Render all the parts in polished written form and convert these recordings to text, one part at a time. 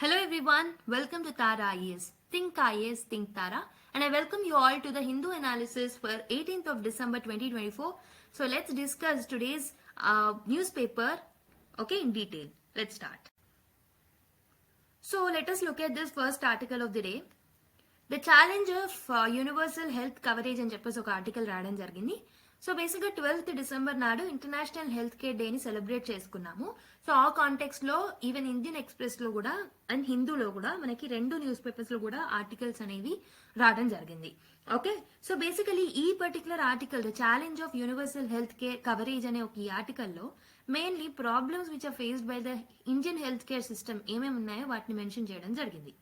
Hello everyone, welcome to Tara IAS. Think IAS, Think Tara. And I welcome you all to the Hindu analysis for 18th of December 2024. So let's discuss today's newspaper, in detail. Let's start. So let us look at this first article of the day. The challenge of universal health coverage అని చెప్పేసి ఒక article రాయడం జరిగింది. So బేసిక్గా 12th December నాడు international health care డేని celebrate చేసుకున్నాము. So ఆ కాంటెక్స్ట్ లో ఈవెన్ ఇండియన్ ఎక్స్ప్రెస్ లో కూడా అండ్ హిందూలో కూడా మనకి రెండు న్యూస్ పేపర్స్ లో కూడా ఆర్టికల్స్ అనేవి రావడం జరిగింది. ఓకే, సో బేసికలీ ఈ particular article the challenge of universal health care coverage అనే ఒక ఈ ఆర్టికల్లో mainly problems which are faced by the Indian health care system ఏమేమి ఉన్నాయో వాటిని మెన్షన్ చేయడం జరిగింది.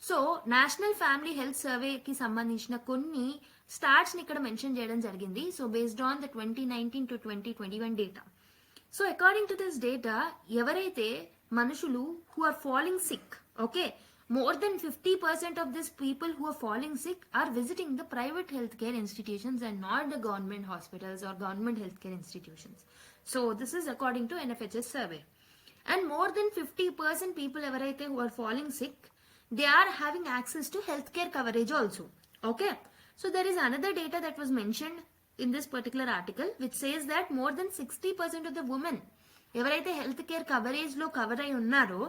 సో నేషనల్ ఫ్యామిలీ హెల్త్ సర్వేకి సంబంధించిన కొన్ని స్టాట్స్ ని ఇక్కడ మెన్షన్ చేయడం జరిగింది. So based on the 2019 to 2021 data. So according to this data ఎవరైతే మనుషులు who are falling sick, okay, more than 50% of this people who are falling sick are visiting the private health care institutions and not the government hospitals or government health care institutions. So this is according to NFHS survey. And more than 50% people ఎవరైతే who are falling sick, they are having access to healthcare coverage also. Okay, so there is another data that was mentioned in this particular article which says that more than 60% of the women ఎవరైతే health care coverage లో cover అయి ఉన్నారో,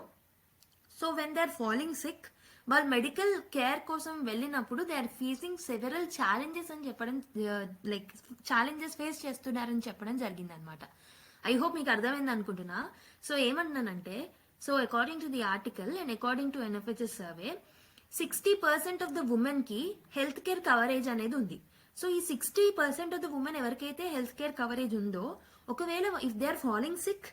so when they are falling sick వాళ్ళు medical care కోసం వెళ్ళినప్పుడు they are facing several challenges అని చెప్పడం, like challenges face చేస్తున్నారని చెప్పడం జరిగింది అనమాట. ఐ హోప్ మీకు అర్థమైంది అనుకుంటున్నా. సో ఏమంటున్నానంటే, so according to the article and according to NFHS survey 60% of the women కి హెల్త్ కేర్ కవరేజ్ అనేది ఉంది. సో ఈ 60% ఆఫ్ ద ఉమెన్ ఎవరికైతే హెల్త్ కేర్ కవరేజ్ ఉందో, ఒకవేళ if they are falling sick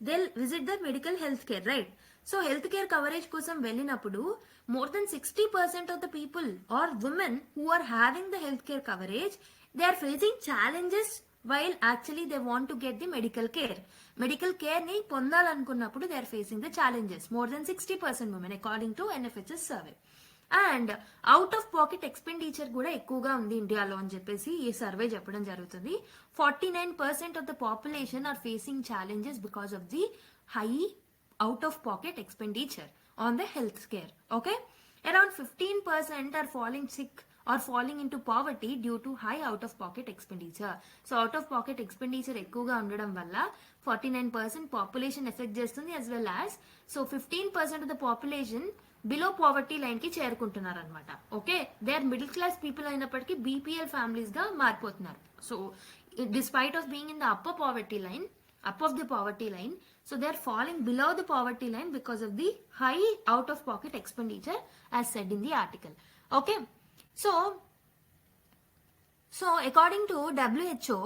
they visit the medical health care, right? So health care coverage కోసం వెళ్ళినప్పుడు more than 60% of the people or women who are having the health care coverage they are facing challenges while actually they want to get the medical care. Medical care ni పొందాలనుకున్నప్పుడు they are facing the challenges. More than 60% women according to NFHS survey. And out of pocket expenditure కూడా ఎక్కువగా ఉంది ఇండియాలో అని చెప్పేసి ఈ survey చెప్పడం జరుగుతుంది. 49% of the population are facing challenges because of the high out of pocket expenditure on the health care. Okay, around 15% are falling sick or falling into poverty due to high out of pocket expenditure. So out of pocket expenditure ఎక్కువగా ఉండడం వల్ల 49% population effect చేస్తుంది, as well as so 15% of the population below poverty line కి చేరుకుంటున్నారు అనమాట. Okay, they are middle class people అయినప్పటికీ BPL families గా మారిపోతున్నారు. So despite of being in the upper poverty line, up of the poverty line, so they are falling below the poverty line because of the high out of pocket expenditure as said in the article. Okay, so according to WHO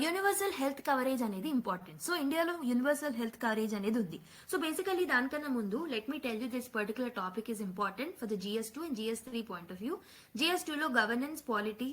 universal health coverage అనేది important. So ఇండియాలో universal health coverage అనేది ఉంది. So basically దానికన్నా ముందు let me tell you this particular topic is important for the GS2 and GS3 point of view. GS2లో governance, polity,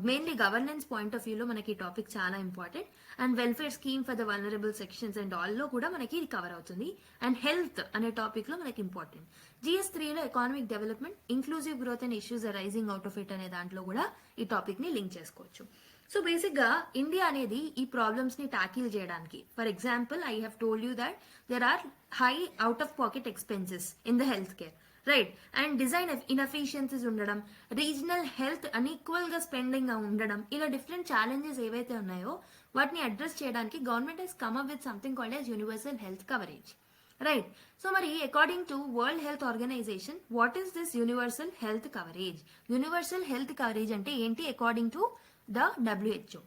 mainly governance point of వ్యూలో మనకి ఈ టాపిక్ చాలా important. And welfare scheme for the vulnerable sections and ఆల్లో కూడా మనకి ఇది cover అవుతుంది. అండ్ హెల్త్ అనే టాపిక్ లో మనకి ఇంపార్టెంట్. GS3లో economic development, inclusive growth and issues arising out of it అనే దాంట్లో కూడా ఈ టాపిక్ ని లింక్ చేసుకోవచ్చు. సో బేసిక్ గా ఇండియా అనేది ఈ ప్రాబ్లమ్స్ ని టాకిల్ చేయడానికి, for example I have told you that there are high out of pocket expenses in the health care, right? And design inefficiencies ఉండడం, రీజనల్ హెల్త్ అన్ఈక్వల్ గా spending గా ఉండడం, ఇలా డిఫరెంట్ ఛాలెంజెస్ ఏవైతే ఉన్నాయో వాటిని అడ్రస్ చేయడానికి government has come up with something called as universal health coverage, right? So మరి according to world health organization what is this universal health coverage? Universal health coverage అంటే ఏంటి according to the WHO?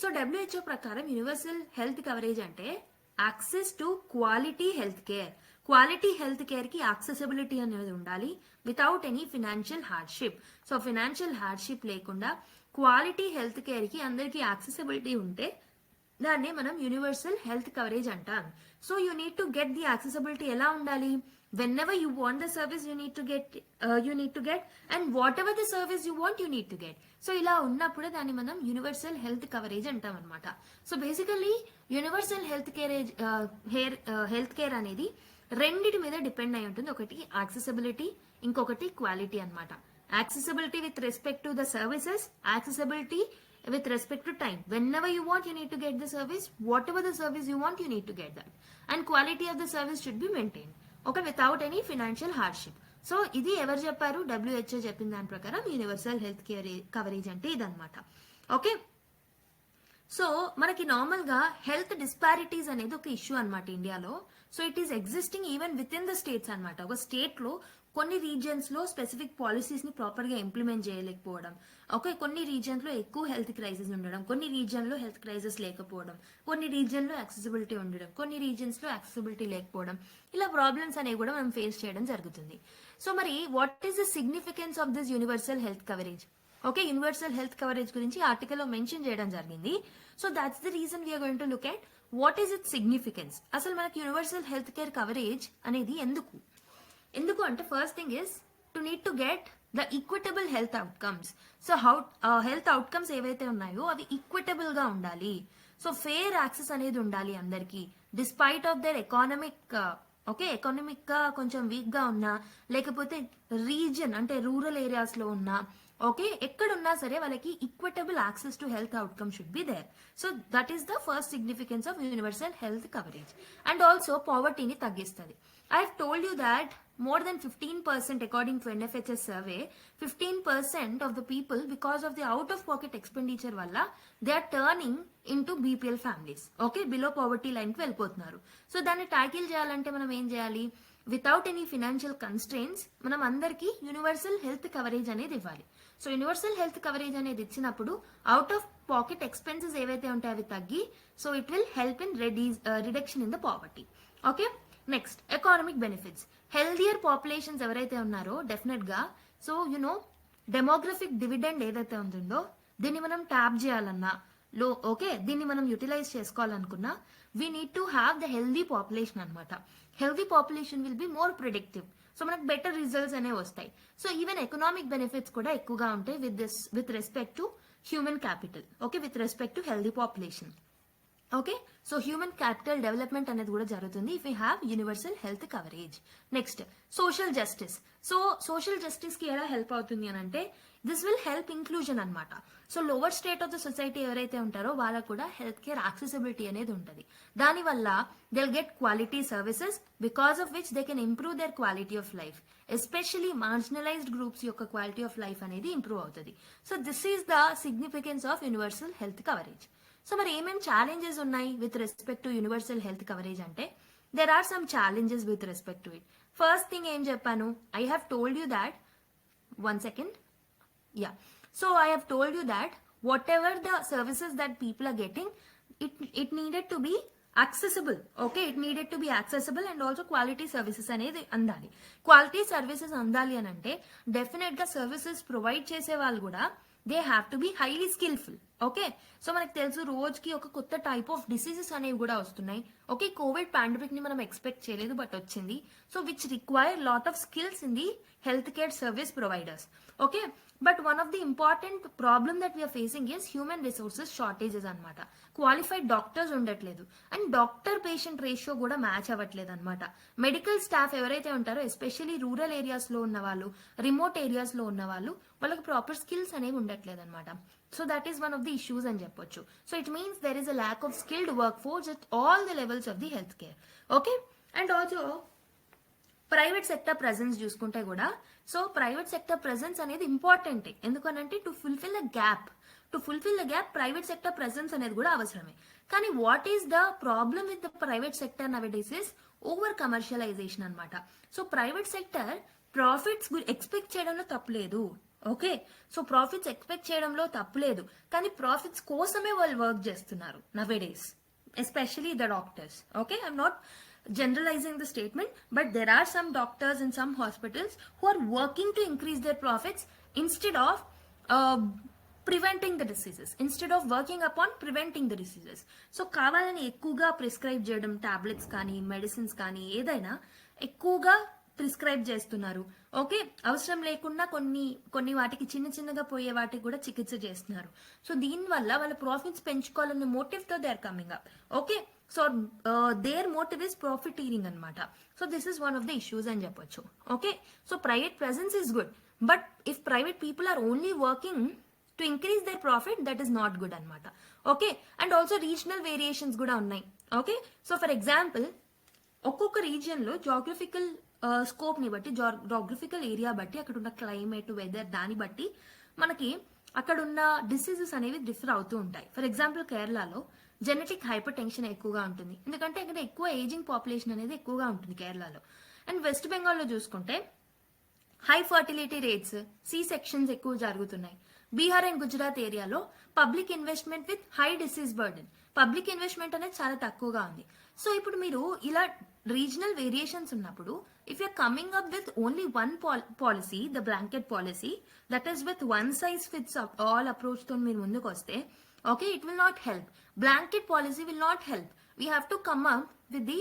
So WHO ప్రకారం universal health coverage అంటే access to quality health care. Quality health care కి accessibility అనేది ఉండాలి without any financial hardship. So financial hardship లేకుండా quality health care కి అందరికీ యాక్సెసిబిలిటీ ఉంటే దాన్ని మనం యూనివర్సల్ హెల్త్ కవరేజ్ అంటాం. So you need to get the accessibility ఎలా ఉండాలి? whenever you want the service you need to get and whatever the service you want you need to get. So ఇలా ఉన్నప్పుడు దాన్ని మనం యూనివర్సల్ హెల్త్ కవరేజ్ అంటాం అనమాట. So basically universal health care అనేది రెండిటి మీద డిపెండ్ అయి ఉంటుంది. ఒకటి యాక్సెసిబిలిటీ, ఇంకొకటి క్వాలిటీ అనమాట. Accessibility with respect to the services, accessibility with respect to time. Whenever you want you need to get the service, whatever the service you want you need to get that, and quality of the service should be maintained. Okay, without any financial hardship. So ఇది ఎవరు చెప్పారు? WHO చెప్పిన దాని ప్రకారం universal health care coverage అంటే ఇదన్నమాట. Okay, so మనకి normal గా హెల్త్ డిస్పారిటీస్ అనేది ఒక ఇష్యూ అనమాట ఇండియాలో. So it is existing even with in the states అనమాట. ఒక స్టేట్ లో కొన్ని రీజియన్స్ లో స్పెసిఫిక్ పాలసీస్ ని ప్రాపర్ గా ఇంప్లిమెంట్ చేయలేకపోవడం, ఓకే, కొన్ని రీజియన్స్ లో ఎక్కువ హెల్త్ క్రైసిస్ ఉండడం, కొన్ని రీజియన్ లో హెల్త్ క్రైసిస్ లేకపోవడం, కొన్ని రీజియన్ లో యాక్సెసిబిలిటీ ఉండడం, కొన్ని రీజియన్స్ లో యాక్సెసిబిలిటీ లేకపోవడం, ఇలా ప్రాబ్లమ్స్ అనేవి కూడా మనం ఫేస్ చేయడం జరుగుతుంది. సో మరి what is the significance of this universal health coverage? Okay, universal health coverage గురించి ఆర్టికల్లో మెన్షన్ చేయడం జరిగింది. So that's the reason we're going to look at what is it significance. అసలు మనకి యూనివర్సల్ హెల్త్ కేర్ కవరేజ్ అనేది ఎందుకు అంటే first thing is to need to get the equitable health outcomes. So health outcomes ఏవైతే ఉన్నాయో అవి equitable గా ఉండాలి. సో ఫేర్ యాక్సెస్ అనేది ఉండాలి అందరికి, despite of their economic economic గా కొంచెం వీక్ గా ఉన్నా, లేకపోతే రీజన్ అంటే రూరల్ ఏరియాస్ లో ఉన్నా, ఓకే, ఎక్కడున్నా సరే వాళ్ళకి equitable access to health outcome should be there. So that is the first significance of universal health coverage. And also పావర్టీని తగ్గిస్తుంది. I have told you that more than 15% according to NFHS survey, 15% of the people because of the out of pocket expenditure valla they are turning into BPL families. Okay, below poverty line ki vellipotunnaru. So danni tackle cheyalante manam em cheyali? Without any financial constraints manam andarki universal health coverage anedi ivvali. So universal health coverage anedi ichinappudu out of pocket expenses evaithe untayo avi taggi, so it will help in reduction in the poverty. Okay, next economic benefits. Healthier populations ఎవరైతే ఉన్నారో definite గా, so demographic dividend ఏదైతే ఉంటుందో దీన్ని మనం tap చేయాలన్నా దీన్ని మనం యూటిలైజ్ చేసుకోవాలనుకున్నా we need to have the healthy population అనమాట. Healthy population will be more predictive. So మనకు బెటర్ రిజల్ట్స్ అనేవి వస్తాయి. సో ఈవెన్ ఎకనామిక్ బెనిఫిట్స్ కూడా ఎక్కువగా ఉంటాయి with respect to human capital. Okay, with respect to healthy population. Okay, so human capital development అనేది కూడా జరుగుతుంది if you have universal health coverage. Next social justice. So social justice కి ఎలా help అవుతుంది అని అంటే దిస్ విల్ హెల్ప్ ఇంక్లూజన్ అనమాట. So lower state of the society ఎవరైతే ఉంటారో వాళ్ళకు కూడా హెల్త్ కేర్ యాక్సెసిబిలిటీ అనేది ఉంటుంది. దానివల్ల they'll get quality services because of which they can improve their quality of life. Especially marginalized groups యొక్క క్వాలిటీ ఆఫ్ లైఫ్ అనేది ఇంప్రూవ్ అవుతుంది. So this is the significance of universal health coverage. So మరి ఏమేమి challenges ఉన్నాయి with respect to universal health coverage అంటే there are some challenges with respect to it. First thing ఏం చెప్పాను? I have told you that so I have told you that whatever the services that people are getting it needed to be accessible. Okay, it needed to be accessible and also quality services అనేది అందాలి. Quality services అందాలి అని అంటే definite గా services provide చేసే వాళ్ళు కూడా they have to be highly skilful. Okay, so మనకు తెలుసు రోజుకి ఒక కొత్త టైప్ ఆఫ్ డిసీజెస్ అనేవి కూడా వస్తున్నాయి. ఓకే, కోవిడ్ పాండమిక్ ని మనం ఎక్స్పెక్ట్ చేయలేదు బట్ వచ్చింది. So which require lot of skills in the health care service providers. Okay, but one of the important problem that we're facing is human resources shortages అనమాట. Qualified doctors ఉండట్లేదు and doctor patient ratio కూడా match అవ్వట్లేదు అనమాట. Medical staff ఎవరైతే ఉంటారో especially rural areas లో ఉన్న వాళ్ళు, రిమోట్ ఏరియాస్ లో ఉన్న వాళ్ళు, వాళ్ళకి ప్రాపర్ స్కిల్స్ అనేవి ఉండట్లేదు అనమాట. So that is one of the issues అని చెప్పొచ్చు. So it means there is a lack of skilled work force at all the levels of the health care. Okay, and also private sector presence చూసుకుంటే కూడా, so private sector presence అనేది important. ఎందుకనంటే to fulfil the gap private sector presence అనేది కూడా అవసరమే. కానీ what is the problem with the private sector nowadays is over commercialisation అనమాట. So private sector profits expect చేయడంలో తప్పులేదు. ఓకే, సో ప్రాఫిట్స్ ఎక్స్పెక్ట్ చేయడంలో తప్పులేదు, కానీ ప్రాఫిట్స్ కోసమే వాళ్ళు వర్క్ చేస్తున్నారు nowadays, especially the doctors. Okay, I'm not generalizing the statement, but there are some doctors in some hospitals who are working to increase their profits instead of preventing the diseases, instead of working upon preventing the diseases. So కావాలని ఎక్కువగా prescribe చేయడం, tablets కానీ medicines కానీ ఏదైనా ఎక్కువగా prescribe చేస్తున్నారు. Okay, అవసరం లేకుండా కొన్ని వాటికి చిన్నగా పోయే వాటికి కూడా చికిత్స చేస్తున్నారు. సో దీనివల్ల వాళ్ళ ప్రాఫిట్స్ పెంచుకోవాలన్న మోటివ్ తో they are coming up. Okay, so their motive is profiteering అనమాట. So this is one of the issues అని చెప్పొచ్చు. Okay, so private presence is good, but if private people are only working to increase their profit, that is not good అనమాట. Okay, and also regional variations కూడా ఉన్నాయి. Okay, so for example ఒక్కొక్క region లో geographical scope ని బట్టి, geographical area బట్టి, అక్కడ ఉన్న క్లైమేట్, వెదర్, దాన్ని బట్టి మనకి అక్కడ ఉన్న డిసీజెస్ అనేవి డిఫర్ అవుతూ ఉంటాయి. ఫర్ ఎగ్జాంపుల్ కేరళలో జెనెటిక్ హైపర్ టెన్షన్ ఎక్కువగా ఉంటుంది, ఎందుకంటే ఇక్కడ ఎక్కువ ఏజింగ్ పాపులేషన్ అనేది ఎక్కువగా ఉంటుంది కేరళలో. అండ్ వెస్ట్ బెంగాల్లో చూసుకుంటే high fertility rates, C sections ఎక్కువ జరుగుతున్నాయి. బీహార్ అండ్ గుజరాత్ ఏరియాలో public investment with high disease burden, public investment అనేది చాలా తక్కువగా ఉంది. సో ఇప్పుడు మీరు ఇలా రీజనల్ వేరియేషన్స్ ఉన్నప్పుడు, if you're coming up with only one policy, the blanket policy, that is with one size fits all approach తో మీరు ముందుకు వస్తే, okay, it will not help. Blanket policy will not help. We have to come up with the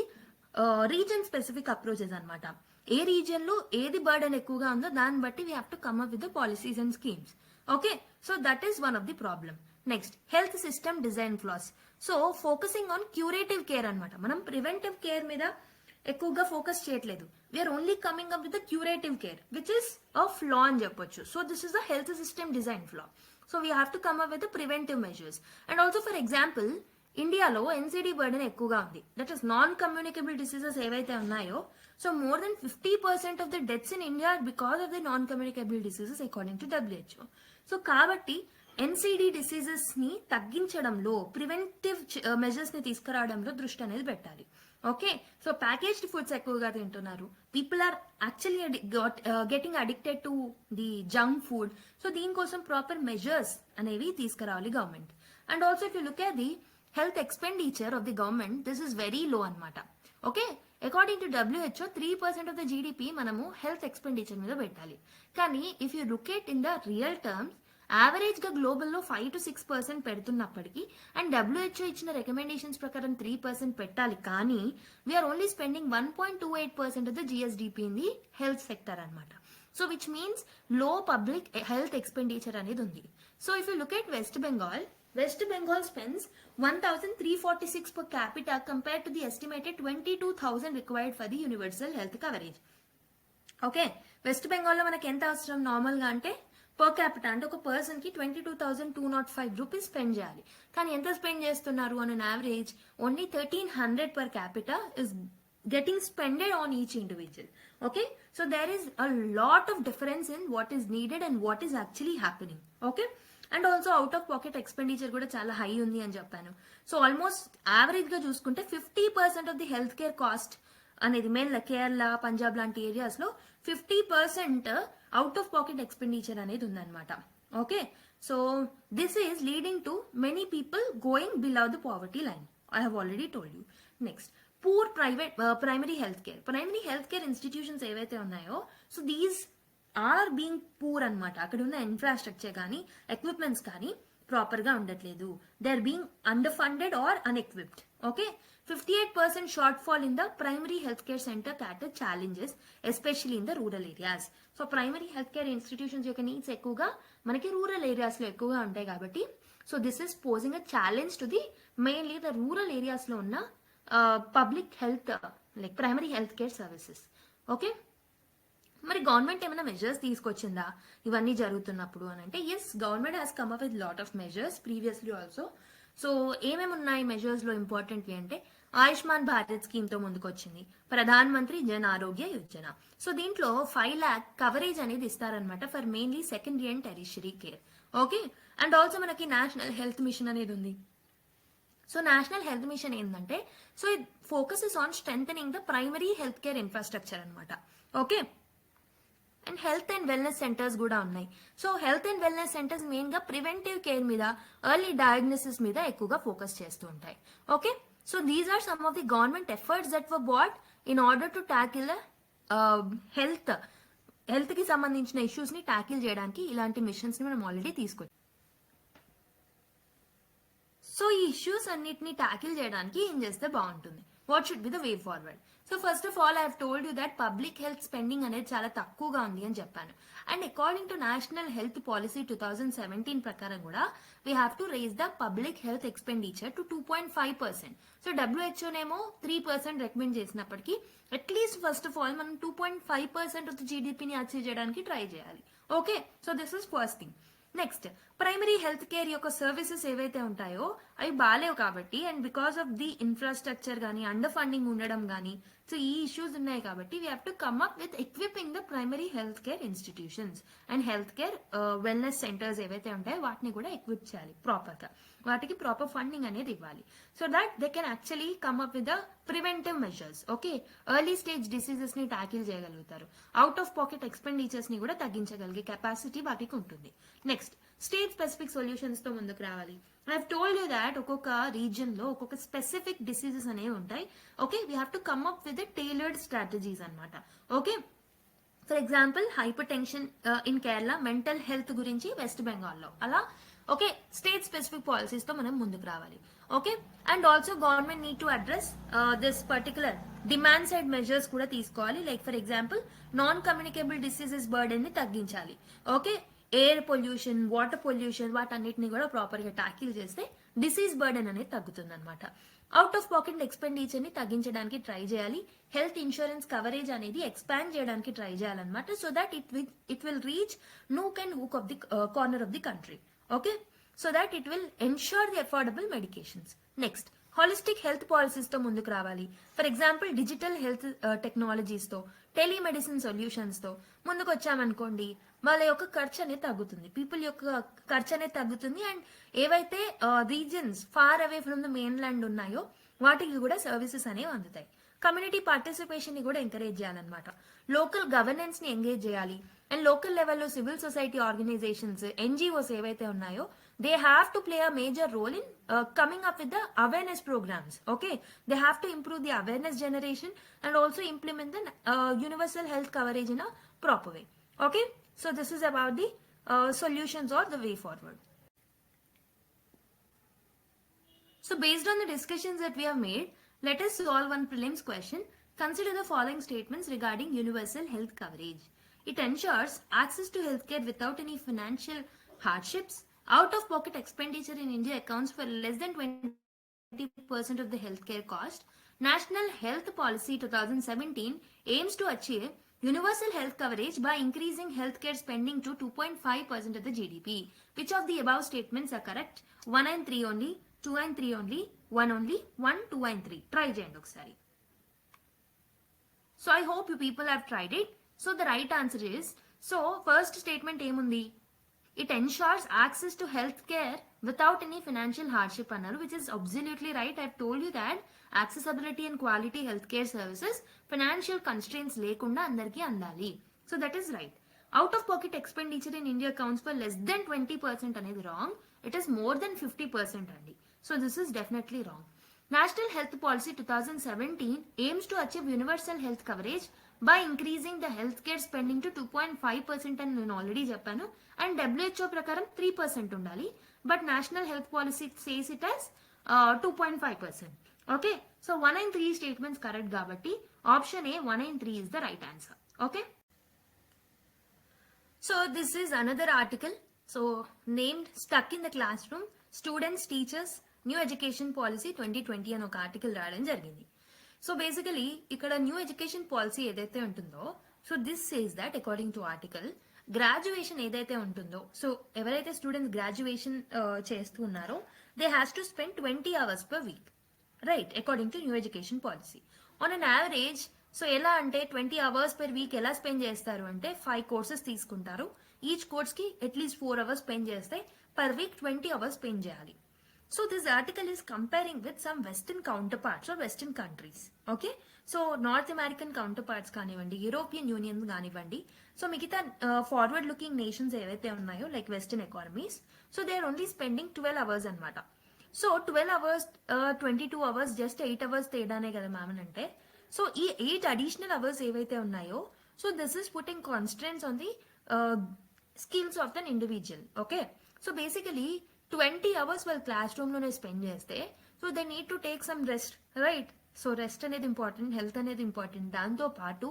reason specific approaches అనమాట. ఏ region లో ఏది burden ఎక్కువగా ఉందో దాన్ని బట్టి we have to come up with the policies and schemes. Okay, so that is one of the problem. Next, health system design flaws. So focusing on curative care అనమాట. మనం preventive care మీద ఎక్కువగా focus చేయట్లేదు. We are only coming up with the curative care, which is a flaw అని చెప్పొచ్చు. So this is the health system design flaw. So we have to come up with the preventive measures. And also for example, ఇండియాలో NCD burden ఎక్కువగా ఉంది. That is non communicable diseases ఏవైతే ఉన్నాయో, so more than 50% of the deaths in India because of the non communicable diseases according to WHO. So కాబట్టి NCD diseases ని తగ్గించడంలో, preventive measures ని తీసుకురావడంలో దృష్టి అనేది పెట్టాలి. ఓకే, సో ప్యాకేజ్డ్ ఫుడ్స్ ఎక్కువగా తింటున్నారు. People are actually getting addicted to the junk food. So దీనికోసం ప్రాపర్ మెజర్స్ అనేవి తీసుకురావాలి government. And also if you look at the health expenditure of the government, this is very low అనమాట. Okay, according to WHO 3% of the GDP మనము health expenditure మీద పెట్టాలి. కానీ if you look at in the real terms, average గా global లో 5 to 6% పెడుతున్నప్పటికీ, and WHO ఇచ్చిన recommendations ప్రకారం 3% పెట్టాలి, కానీ we're only spending 1.28% of the GSDP in the health sector అనమాట. So which means low public health expenditure అనేది ఉంది. So if you look at West Bengal spends 1,346 per capita compared to the estimated 22,000 required for the universal health coverage. Okay, west బెంగాల్లో మనకి ఎంత అవసరం normal గా అంటే, per capita అంటే ఒక పర్సన్ కి 22,205 రూపీస్ స్పెండ్ చేయాలి. కానీ ఎంత స్పెండ్ చేస్తున్నారు on an average? Only 1,300 per capita is getting spended on each individual. Okay, so there is a lot of difference in what is needed and what is actually happening. Okay, and also out of pocket expenditure కూడా చాలా high ఉంది అని చెప్పాను. So almost average గా చూసుకుంటే 50% of the health care cost అనేది main Kerala, Punjab లాంటి areas లో 50% అవుట్ ఆఫ్ పాకెట్ ఎక్స్పెండిచర్ అనేది ఉందన్నమాట. Okay, so this is leading to many people going below the poverty line. I have already told you. Next, poor primary health care institutions ఏవైతే ఉన్నాయో, so these are being poor అనమాట. అక్కడ ఉన్న infrastructure కానీ equipments కానీ proper గా ఉండట్లేదు. They are being under funded or unequipped. Okay, 58% short fall in the primary health care centre cater challenges especially in the rural areas. So primary health care institutions యొక్క needs ఎక్కువగా మనకి rural areas లో ఎక్కువగా ఉంటాయి కాబట్టి, so this is posing a challenge to the mainly the rural areas లో ఉన్న public health like primary health care services. Okay, మరి గవర్నమెంట్ ఏమైనా మెజర్స్ తీసుకొచ్చిందా ఇవన్నీ జరుగుతున్నప్పుడు అని అంటే, yes, government has come up with lot of measures previously also. So ఏమేమి ఉన్నాయి మెజర్స్ లో ఇంపార్టెంట్వి అంటే, ఆయుష్మాన్ భారత్ స్కీమ్ తో ముందుకు వచ్చింది, ప్రధాన్ మంత్రి జన్ ఆరోగ్య యోజన. సో దీంట్లో 5 lakh కవరేజ్ అనేది ఇస్తారనమాట for mainly secondary and tertiary care. Okay, and also మనకి నేషనల్ హెల్త్ మిషన్ అనేది ఉంది. సో నేషనల్ హెల్త్ మిషన్ ఏంటంటే, so it focuses on strengthening the primary health care infrastructure అనమాట. Okay, and health and wellness centres కూడా ఉన్నాయి. So health and wellness centres main గా preventive care మీద, early diagnosis మీద ఎక్కువగా ఫోకస్ చేస్తూ ఉంటాయి. Okay, so these are some of the government efforts that were but in order to tackle health కి సంబంధించిన ఇష్యూస్ ని ట్యాకిల్ చేయడానికి ఇలాంటి మిషన్స్ ని మనం ఆల్రెడీ తీసుకొచ్చాం. సో ఈ ఇష్యూస్ అన్నిటిని ట్యాకిల్ చేయడానికి ఏం చేస్తే బాగుంటుంది? What should be the way forward? So first of all I have told you that public health spending అనేది చాలా తక్కువగా ఉంది అని చెప్పాను. And according to national health policy 2017 ప్రకారం కూడా we have to raise the public health expenditure to 2.5%. So WHO నేమో 3% recommend చేసినప్పటికీ అట్లీస్ట్ ఫస్ట్ ఆఫ్ ఆల్ మనం 2.5% ఆఫ్ ద జీడిపిని అచీవ్ చేయడానికి ట్రై చేయాలి. Okay, so this is first thing. Next, primary health care యొక్క services ఏవైతే ఉంటాయో అవి బాగాలేవు కాబట్టి, and because of the infrastructure కానీ అండర్ ఫండింగ్ ఉండడం కానీ, సో ఈ ఇష్యూస్ ఉన్నాయి కాబట్టి we have to come up with equipping the primary health care institutions and health care wellness centres ఏవైతే ఉంటాయో వాటిని కూడా ఎక్విప్ చేయాలి ప్రాపర్గా, వాటికి ప్రాపర్ ఫండింగ్ అనేది ఇవ్వాలి, so that they can actually come up with the preventive measures. Okay, early stage diseases ని ట్యాకిల్ చేయగలుగుతారు, అవుట్ ఆఫ్ పాకెట్ ఎక్స్పెండిచర్స్ ని కూడా తగ్గించగలిగే కెపాసిటీ వాటికి ఉంటుంది. నెక్స్ట్, స్టేట్ స్పెసిఫిక్ సొల్యూషన్స్ తో ముందుకు రావాలి. I have told you that ఒక్కొక్క రీజియన్ లో ఒక్కొక్క స్పెసిఫిక్ డిసీజెస్ అనేవి ఉంటాయి. Okay, we have to come up with tailored strategies అనమాట. Okay, for example hypertension in Kerala, mental health గురించి వెస్ట్ బెంగాల్లో, అలా ఓకే స్టేట్ స్పెసిఫిక్ పాలసీస్ తో మనం ముందుకు రావాలి. Okay, and also government need to address this particular demand side measures కూడా తీసుకోవాలి. Like for example non communicable diseases burden ని తగ్గించాలి. Okay, air pollution, water pollution, వాటన్నిటిని కూడా ప్రాపర్ గా ట్యాకిల్ చేస్తే డిసీజ్ బర్డెన్ అనేది తగ్గుతుంది అనమాట. అవుట్ ఆఫ్ పాకెట్ ఎక్స్పెండిచర్ ని తగ్గించడానికి ట్రై చేయాలి. హెల్త్ ఇన్సూరెన్స్ కవరేజ్ అనేది ఎక్స్పాండ్ చేయడానికి ట్రై చేయాలన్నమాట, so that it will reach nook and hook of the corner of the country. Okay, so that it will ensure the affordable medications. Next, holistic health policies తో ముందుకు రావాలి. For example digital health technologies తో, telemedicine solutions తో ముందుకు వచ్చామనుకోండి, వాళ్ళ యొక్క ఖర్చు అనేది తగ్గుతుంది, పీపుల్ యొక్క ఖర్చు అనేది తగ్గుతుంది, అండ్ ఏవైతే reasons far away from the mainland ఉన్నాయో వాటికి కూడా సర్వీసెస్ అనేవి అందుతాయి. కమ్యూనిటీ పార్టిసిపేషన్ ని కూడా ఎంకరేజ్ చేయాలన్నమాట. లోకల్ గవర్నెన్స్ ని ఎంగేజ్ చేయాలి, అండ్ లోకల్ లెవెల్లో సివిల్ సొసైటీ ఆర్గనైజేషన్స్, ఎన్జిఓస్ ఏవైతే ఉన్నాయో they have to play a major role in coming up with the awareness programs. Okay, they have to improve the awareness generation and also implement the universal health coverage in a proper way. Okay, so this is about the solutions or the way forward. So based on the discussions that we have made, let us solve one prelims question. Consider the following statements regarding universal health coverage. It ensures access to healthcare without any financial hardships. Out of pocket expenditure in India accounts for less than 20% of the healthcare cost. National Health Policy 2017 aims to achieve universal health coverage by increasing healthcare spending to 2.5% of the GDP. Which of the above statements are correct? 1 and 3 only, 2 and 3 only, 1 only, 1, 2 and 3. Try cheyandi okasari. So I hope you people have tried it. So the right answer is, so first statement emundi, it ensures access to healthcare without any financial hardship annaru, which is absolutely right. I've told you that accessibility and quality healthcare services financial constraints lekunda andarki andali, so that is right. Out of pocket expenditure in India accounts for less than 20% anedi wrong, it is more than 50% andi, so this is definitely wrong. National Health Policy 2017 aims to achieve universal health coverage by increasing the healthcare spending to 2.5% అని నేను already చెప్పాను, and WHO ప్రకారం 3% ఉండాలి, but national health policy says it as 2.5%. Okay, so 1 and 3 statements correct కాబట్టి option A 1 and 3 is the right answer. Okay, so this is another article, so named stuck in the classroom students teachers new education policy 2020 అని ఒక article రాయడం జరిగింది. So basically ఇక్కడ new education policy ఏదైతే ఉంటుందో, so this says that according to article, graduation ఏదైతే ఉంటుందో, so ఎవరైతే స్టూడెంట్స్ గ్రాడ్యుయేషన్ చేస్తూ ఉన్నారో they has to spend 20 hours per week, right, according to new education policy. On an average, so ఎలా అంటే 20 hours per week ఎలా spend చేస్తారు అంటే 5 courses తీసుకుంటారు, ఈచ్ కోర్స్ కి అట్లీస్ట్ 4 hours స్పెండ్ చేస్తే పర్ వీక్ 20 hours స్పెండ్ చేయాలి. So this article is comparing with some Western counterparts or Western countries. Okay, so North American counterparts కానివ్వండి, European Union కానివ్వండి, so మిగతా forward looking nations ఏవైతే ఉన్నాయో like western economies, so they are only spending 12 hours అనమాట. So 12 hours 22 hours just 8 hours తేడానే కదా ma'am అని అంటే, సో ఈ 8 additional hours ఏవైతే ఉన్నాయో, so this is putting constants on the skills of than individual. Okay, so basically 20 hours వాళ్ళు classroom లోనే స్పెండ్ చేస్తే, so they need to take some rest, right. So rest అనేది important, health అనేది important, దాంతో పాటు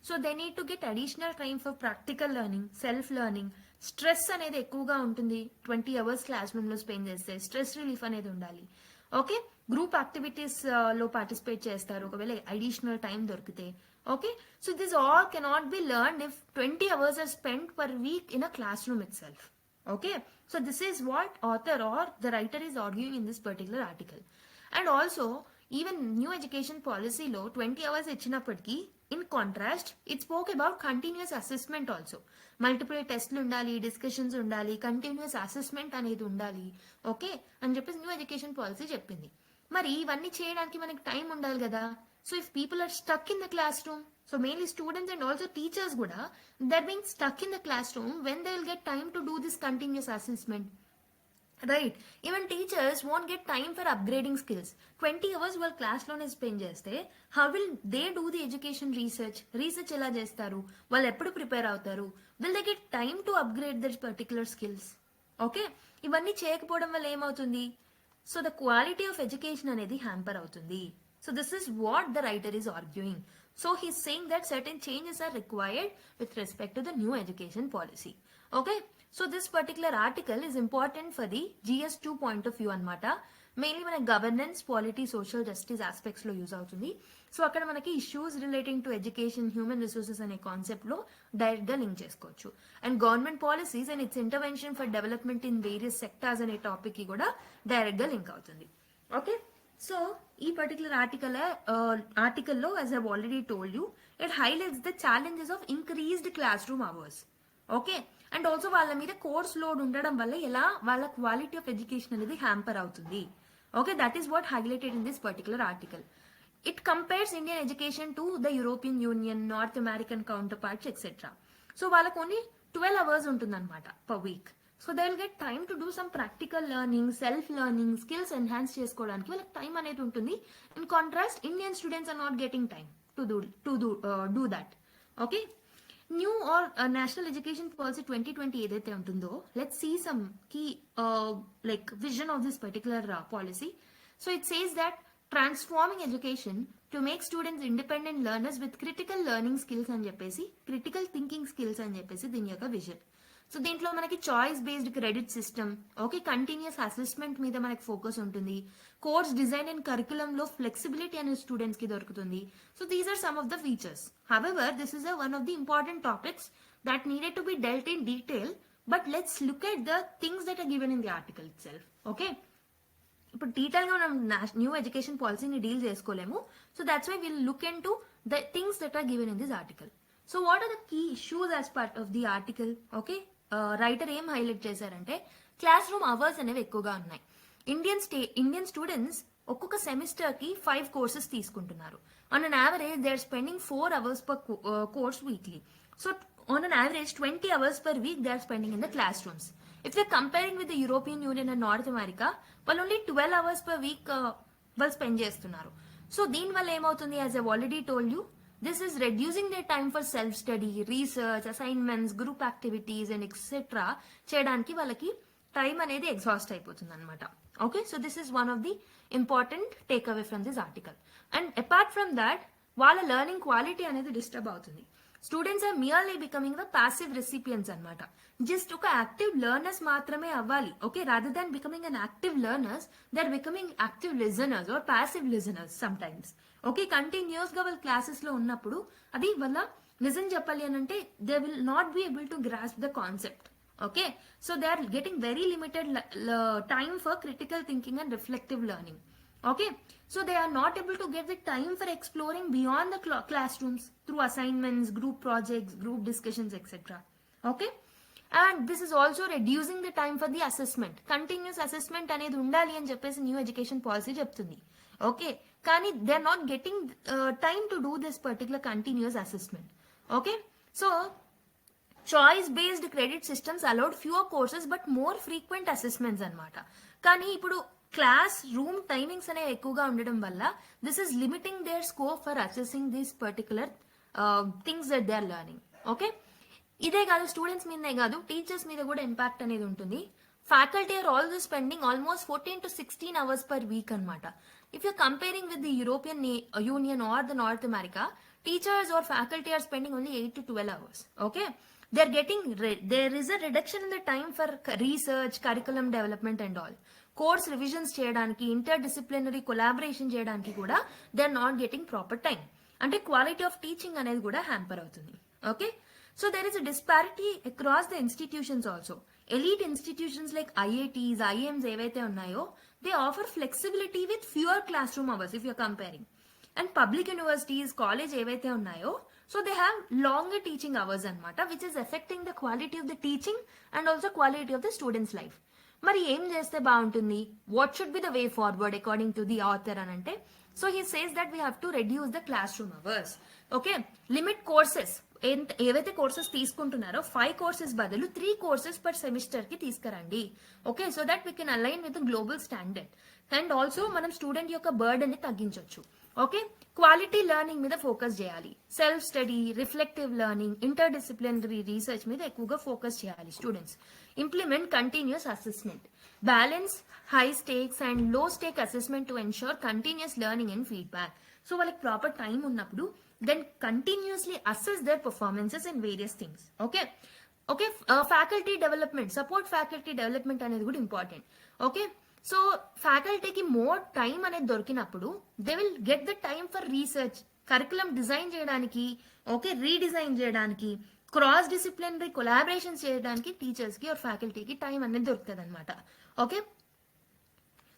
so they need to get additional time for practical learning, self learning. Stress అనేది ఎక్కువగా ఉంటుంది 20 hours క్లాస్ రూమ్ లో స్పెండ్ చేస్తే, స్ట్రెస్ రిలీఫ్ అనేది ఉండాలి. ఓకే, గ్రూప్ యాక్టివిటీస్ లో పార్టిసిపేట్ చేస్తారు ఒకవేళ అడిషనల్ టైం దొరికితే. Okay, so this all cannot be learn if 20 hours are spend per week in a classroom itself. Okay, so this is what author or the writer is arguing in this particular article. And also even new education policy లో 20 hours ఇచ్చినప్పటికీ in contrast it spoke about continuous assessment also. Multiple టెస్ట్లు ఉండాలి, discussions ఉండాలి, continuous assessment అనేది ఉండాలి. Okay అని చెప్పేసి new education policy చెప్పింది. మరి ఇవన్నీ చేయడానికి మనకి టైం ఉండాలి కదా. So if people are stuck in the classroom, so mainly students and also teachers కూడా their being stuck in the classroom when they will get time to do this continuous assessment. Right, even teachers won't get time for upgrading skills. 20 hours వాళ్ళ క్లాస్లోనే spend చేస్తే how will they do the education research ఎలా చేస్తారు, వాళ్ళు ఎప్పుడు prepare అవుతారు, will they get time to upgrade their particular skills. Okay, ఇవన్నీ చేయకపోవడం వల్ల ఏమవుతుంది, so the quality of education అనేది హ్యాంపర్ అవుతుంది. So this is what the writer is arguing. So he's saying that certain changes are required with respect to the new education policy. Okay, so this particular article is important for the GS2 point of view anamata. Mainly మన governance, polity, social justice aspects లో use అవుతుంది. So అక్కడ మనకి issues relating to education, human resources అనే concept లో direct గా link చేసుకోవచ్చు. And government policies and its intervention for development in various sectors అనే టాపిక్ కి కూడా డైరెక్ట్ గా లింక్ అవుతుంది. ఓకే, సో ఈ పర్టికులర్ ఆర్టికల్లో as I already told you, it highlights the challenges of increased classroom hours. Okay, and also వాళ్ళ మీద course load ఉండడం వల్ల ఎలా వాళ్ళ క్వాలిటీ ఆఫ్ ఎడ్యుకేషన్ అనేది హ్యాంపర్ అవుతుంది. Okay, that is what highlighted in this particular article. It compares Indian education to the European Union, North American counterparts etcetera. So వాళ్ళకు only 12 hours ఉంటుందన్నమాట per week. So they will get time to do some practical learning, self learning, skills enhance చేసుకోవడానికి వాళ్ళకి time అనేది ఉంటుంది. In contrast Indian students are not getting time to do that. Okay, new or national education policy 2020 ఏదైతే ఉంటుందో, let's see some key like vision of this particular policy. So it says that transforming education to make students independent learners with critical learning skills అని చెప్పేసి, critical thinking skills అని చెప్పేసి దీని యొక్క vision. So దీంట్లో మనకి choice based credit system, okay, continuous assessment మీద మనకి ఫోకస్ ఉంటుంది. కోర్స్ డిజైన్ అండ్ కరికులం లో ఫ్లెక్సిబిలిటీ అనేది స్టూడెంట్స్ కి దొరుకుతుంది. So these are some of the features. However this is one of the important topics that needed to be dealt in detail, but let's look at the things that are given in the article itself. Okay, ఇప్పుడు detail గా మనం new education పాలసీని deal చేసుకోలేము. So that's why will look into the things that are given in this article. So what are the key issues as part of the article? Okay, writer ఏం highlight చేశారంటే classroom hours అనేవి ఎక్కువగా ఉన్నాయి. Indian students ఒక్కొక్క semester కి 5 courses తీసుకుంటున్నారు. On an average they are spending 4 hours per course weekly. So on an average 20 hours per week they are spending in the classrooms. If we are comparing with the European Union and North America, వాళ్ళు only 12 hours per week వాళ్ళు spend చేస్తున్నారు. So దీని వల్ల ఏమవుతుంది, as I already told you, this is reducing their time for self study, research, assignments, group activities and etc. చేయడానికి వాళ్ళకి time అనేది exhaust అయిపోతుంది అనమాట. Okay, so this is one of the important takeaway from this article. And apart from that వాళ్ళ learning quality అనేది disturb అవుతుంది. Students are merely becoming the passive recipients అనమాట. Just ఒక యాక్టివ్ లెర్నర్స్ మాత్రమే అవ్వాలి. Okay, rather than becoming an active learners they are becoming active listeners or passive listeners sometimes. Okay, continuous గా వాళ్ళ classes లో ఉన్నప్పుడు అది వల్ల నిజం చెప్పాలి అని అంటే they will not be able to grasp the concept. Okay, so they are getting very limited time for critical thinking and reflective learning. Okay, so they are not able to get the time for exploring beyond the classrooms through assignments, group projects, group discussions, etc. Okay, and this is also reducing the time for the assessment. Continuous assessment అనేది ఉండాలి అని చెప్పేసి new education policy చెప్తుంది. Okay, కానీ they are not getting time to do this particular continuous assessment. Okay, so choice based credit systems allowed fewer courses but more frequent assessments అనమాట. కానీ ఇప్పుడు class room timings అనేవి ఎక్కువగా ఉండడం వల్ల this is limiting their scope for assessing these particular things that they are learning. Okay, ఇదే కాదు, students మీదనే కాదు, టీచర్స్ మీద కూడా ఇంపాక్ట్ అనేది ఉంటుంది. Faculty are also spending almost 14 to 16 hours per week అనమాట. If you're comparing with the European Union or the North America, teachers or faculty are spending only 8 to 12 hours. Okay, there is a reduction in the time for research, curriculum development and all. Course revisions చేయడానికి, interdisciplinary collaboration చేయడానికి కూడా they are not getting proper time. అంటే quality of teaching అనేది కూడా hamper అవుతుంది. Okay, so there is a disparity across the institutions also. elite institutions like IITs, IIMs ఏవైతే ఉన్నాయో they offer flexibility with fewer classroom hours if you're comparing. And public universities, college ఏవైతే ఉన్నాయో so they have longer teaching hours అన్నమాట, which is affecting the quality of the teaching and also quality of the students life. మరి ఏం చేస్తే బాగుంటుంది, what should be the way forward according to the author అని అంటే, so he says that we have to reduce the classroom hours. Okay, limit courses, ఏవైతే courses తీసుకుంటున్నారో 5 courses బదులు 3 courses per semester కి తీసుకురండి. Okay, so that we can align with global standard and also మనం student యొక్క burden ని తగ్గించవచ్చు. Okay, quality learning మీద ఫోకస్ చేయాలి, self study, reflective learning, interdisciplinary research మీద ఎక్కువగా ఫోకస్ చేయాలి students. Implement continuous assessment, balance high stakes and low stake assessment to ensure continuous learning and feedback. So వాళ్ళకి proper time ఉన్నప్పుడు then continuously assess their performances in various things. Okay, faculty development, support faculty development అనేది కూడా important. Okay, so ఫ్యాకల్టీకి more time అనేది దొరికినప్పుడు they will get the time for research, curriculum design చేయడానికి, okay, redesign చేయడానికి, cross disciplinary collaborations చేయడానికి teachers కి or ఫ్యాకల్టీకి టైం అనేది దొరుకుతుంది అనమాట. ఓకే,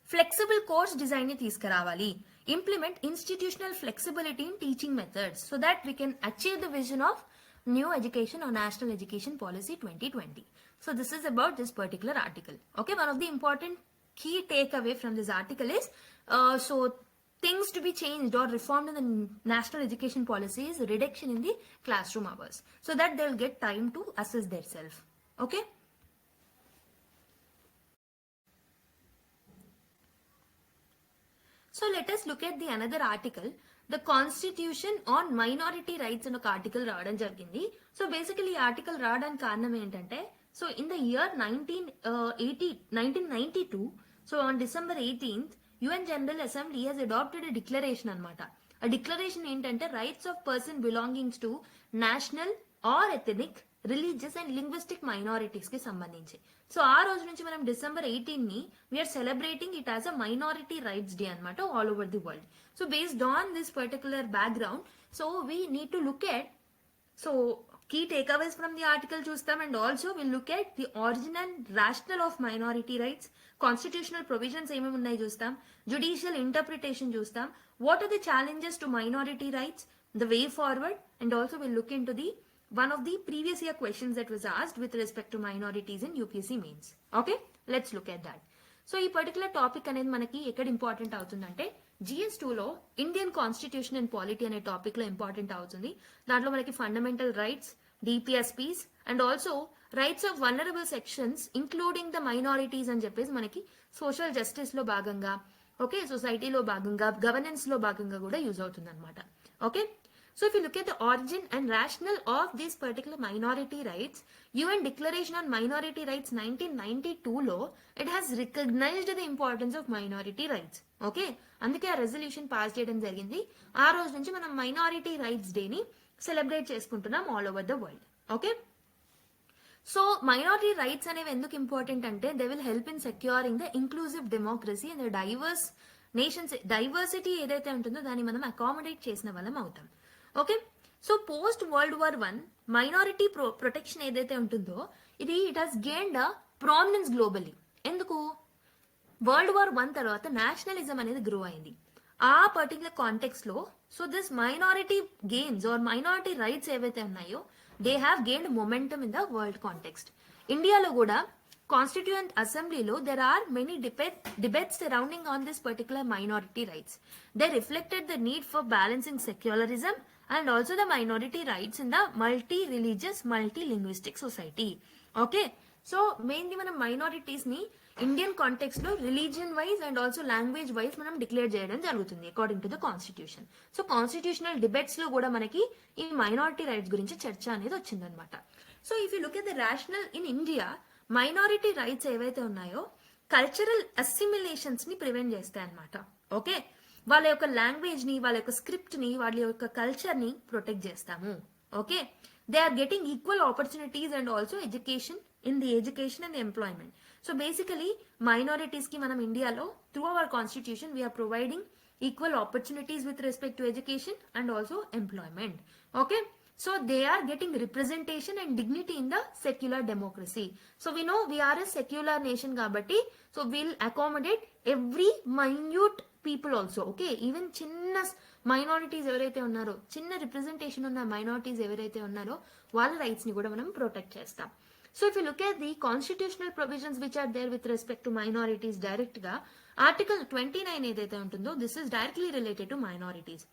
ఫ్లెక్సిబుల్ కోర్స్ డిజైన్ ని తీసుకురావాలి. Implement institutional flexibility in teaching methods so that we can achieve the vision of new education or national education policy 2020. So this is about this particular article. Okay, one of the important key takeaway from this article is so things to be changed or reformed in the national education policy is reduction in the classroom hours so that they'll get time to assess themselves. Okay. So let us look at the another article, the Constitution on Minority Rights అని ఒక article రావడం జరిగింది. So basically ఈ article రావడానికి కారణం ఏంటంటే, so in the year 1992, so on December 18th UN General Assembly has adopted a declaration అన్నమాట. ఆ డిక్లరేషన్ ఏంటంటే rights of person belongings to national are ethnic, religious and linguistic minorities కి సంబంధించి. So ఆ రోజు నుంచి మనం డిసెంబర్ 18 ని we're celebrating it as a minority rights day అనమాట all over the world. So based on this particular background, so we need to look at so key takeaways from the article చూస్తాం, and also we'll look at the origin and rationale of minority rights, constitutional provisions ఏమేమి ఉన్నాయి చూస్తాం, judicial interpretation చూస్తాం, what are the challenges to minority rights, the way forward, and also we'll look into the one of the previous year questions that was asked with respect to minorities in UPSC mains. Okay, let's look at that. So ఈ particular topic అనేది మనకి ఎక్కడ important అవుతుందంటే GS2 లో Indian constitution and polity అనే topic లో important అవుతుంది. దాంట్లో మనకి fundamental rights, DPSPs and also rights of vulnerable sections including the minorities అని చెప్పేసి మనకి సోషల్ జస్టిస్ లో భాగంగా, ఓకే, సొసైటీలో భాగంగా, గవర్నెన్స్ లో భాగంగా కూడా యూజ్ అవుతుంది అనమాట. Okay, so if you look at the origin and rationale of these particular minority rights, UN Declaration on Minority Rights 1992 లో it has recognized the importance of minority rights. Okay, అందుకే ఆ resolution pass చేయడం జరిగింది. ఆ రోజు నుంచి మనం minority rights day ని సెలబ్రేట్ చేసుకుంటున్నాం all over the world. Okay, so minority rights అనేవి ఎందుకు ఇంపార్టెంట్ అంటే they will help in securing the inclusive democracy and the divorce nations, diversity ఏదైతే ఉంటుందో దాన్ని మనం అకామిడేట్ చేసిన వాళ్ళం అవుతాం. Okay, so post world war 1 minority protection ఏదైతే ఉంటుందో it has gained a prominence globally. ఎందుకు? వరల్డ్ వార్ 1 తర్వాత నేషనలిజం అనేది గ్రో అయింది. ఆ పర్టికులర్ కాంటెక్స్ట్ లో so this minority gains or minority rights ఏవైతే ఉన్నాయో they have gained momentum in the world context. ఇండియాలో కూడా కాన్స్టిట్యూయెంట్ అసెంబ్లీలో there are many debates surrounding on this particular minority rights. They reflected the need for balancing secularism and also the minority rights in the multi-religious, multi-linguistic society. Okay, so mainly మనం minorities ని Indian context లో religion wise and also language wise మనం declare చేయడం జరుగుతుంది according to the constitution. So constitutional debates లో కూడా మనకి ఈ మైనారిటీ రైట్స్ గురించి చర్చ అనేది వచ్చిందనమాట. So if you look at the rational in India, minority rights ఏవైతే ఉన్నాయో కల్చరల్ అసిమిలేషన్స్ ని ప్రివెంట్ చేస్తాయి అనమాట. ఓకే, వాళ్ళ యొక్క లాంగ్వేజ్ ని, వాళ్ళ యొక్క స్క్రిప్ట్ ని, వాళ్ళ యొక్క కల్చర్ ని ప్రొటెక్ట్ చేస్తాము. Okay, they are getting equal opportunities and also education in the education and employment. So basically minorities కి మనం ఇండియాలో through our constitution we're providing equal opportunities with respect to education and also employment. Okay, So they are getting representation and dignity in the secular democracy. So we know we are a secular nation kabatti, so we'll accommodate every minute people also. Okay, even chinna minorities ఎవరైతే ఉన్నారో, చిన్న representation ఉన్న minorities ఎవరైతే ఉన్నారో వాళ్ళ rights ని కూడా మనం ప్రొటెక్ట్ చేస్తాం. So if you look at the constitutional provisions which are there with respect to minorities direct ga, article 29 ఏదైతే ఉంటుందో, this is directly related to minorities.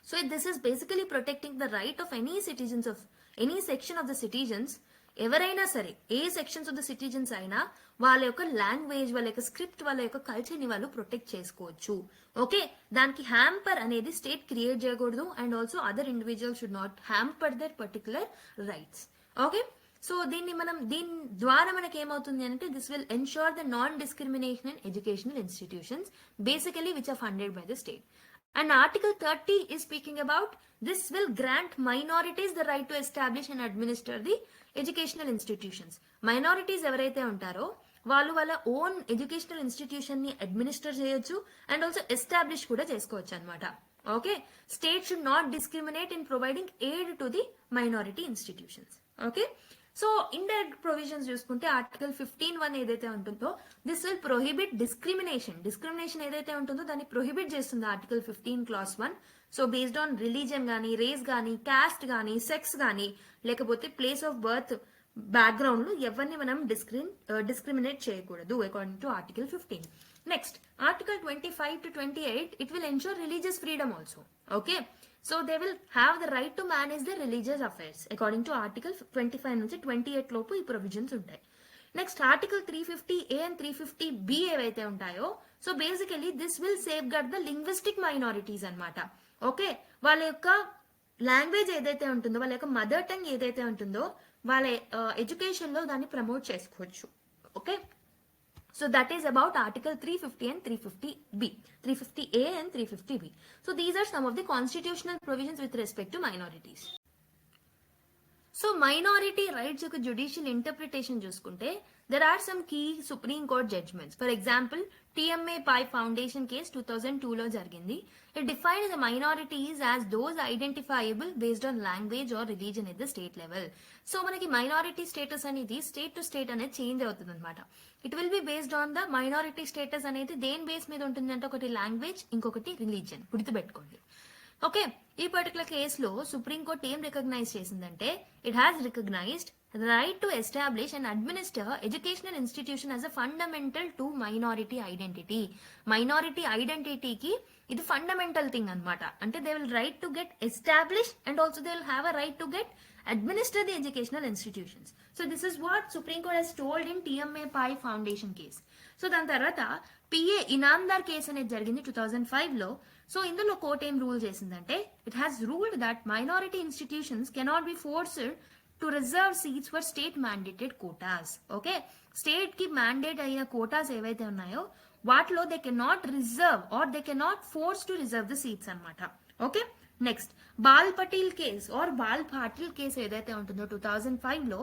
So this is basically protecting the right of any citizens of any section of the citizens, ఎవరైనా సరే ఏ sections of the citizens అయినా వాళ్ళ యొక్క language, వాళ్ళ యొక్క script, వాళ్ళ యొక్క కల్చర్ ని వాళ్ళు ప్రొటెక్ట్ చేసుకోవచ్చు. ఓకే, దానికి హ్యాంపర్ అనేది స్టేట్ క్రియేట్ చేయకూడదు, and also other individual should not hamper their particular rights. Okay, so దీని ద్వారా మనకి ఏమవుతుంది అంటే, this will ensure the non discrimination in educational institutions basically which are funded by the state. And Article 30 is speaking about this will grant minorities the right to establish and administer the educational institutions. Minorities ఎవరైతే ఉంటారో వాళ్ళు వాళ్ళ own educational institution ని administer చేయొచ్చు and also establish కూడా చేసుకోవచ్చు అనమాట. Okay, state should not discriminate in providing aid to the minority institutions. Okay, so indirect provisions చూసుకుంటే ఆర్టికల్ 15(1) ఏదైతే ఉంటుందో, దిస్ విల్ ప్రొహిబిట్ డిస్క్రిమినేషన్ ఏదైతే ఉంటుందో దాన్ని ప్రొహిబిట్ చేస్తుంది article 15 class 1. So based on religion గానీ, రేస్ గానీ, కాస్ట్ గానీ, సెక్స్ గానీ, లేకపోతే ప్లేస్ ఆఫ్ బర్త్ బ్యాక్గ్రౌండ్ లో ఎవరిని మనం డిస్క్రిమినేట్ చేయకూడదు according to article 15. Next article 25 to 28, it will ensure religious freedom also. Okay, so they will have the right to manage the religious affairs according to article 25 నుంచి 28 లోపు ఈ provisions ఉంటాయి. Next article 350A and 350B ఏవైతే ఉంటాయో, so basically this will safeguard the linguistic minorities అనమాట. Okay, వాళ్ళ యొక్క language ఏదైతే ఉంటుందో, వాళ్ళ యొక్క మదర్ టంగ్ ఏదైతే ఉంటుందో, వాళ్ళ ఎడ్యుకేషన్ లో దాన్ని ప్రమోట్ చేసుకోవచ్చు. Okay, so that is about article 350 and 350B, 350A and 350B. So these are some of the constitutional provisions with respect to minorities. So minority rights యొక్క judicial interpretation చూసుకుంటే, there are some key Supreme Court judgments. For example, TMA Pai Foundation case 2002 లో జరిగింది. It defines the minorities as those identifiable based on language or religion at the state level. So మనకి minority status అనేది state to state అనేది change అవుతుంది అనమాట. It will be based on the minority status అనేది దేని base మీద ఉంటుందంటే, ఒకటి లాంగ్వేజ్, ఇంకొకటి రిలీజియన్. గుర్తుపెట్టుకోండి. ఓకే, ఈ పర్టికులర్ కేసులో సుప్రీంకోర్టు ఏం రికగ్నైజ్ చేసిందంటే, it has recognised the right to establish and administer educational institution as a fundamental to minority identity. Minority identity ki ఇది fundamental thing అన్నమాట. అంటే they will right to get established and also they will have a right to get administer the educational institutions. So this is what Supreme Court has told in TMA Pai Foundation case. So దాని తర్వాత PA Inamdar case అనేది జరిగింది 2005 లో. So ఇందులో court ఏం rule చేసిందంటే, it has ruled that minority institutions cannot be forced to reserve seats for state mandated quotas. Okay, state కి mandate అయిన కోటాస్ ఏవైతే ఉన్నాయో వాటిలో they can not reserve or they can not force to reserve the seats అనమాట. Okay, next Bal Patel case or Bal Patil case ఏదైతే ఉంటుందో 2005 లో,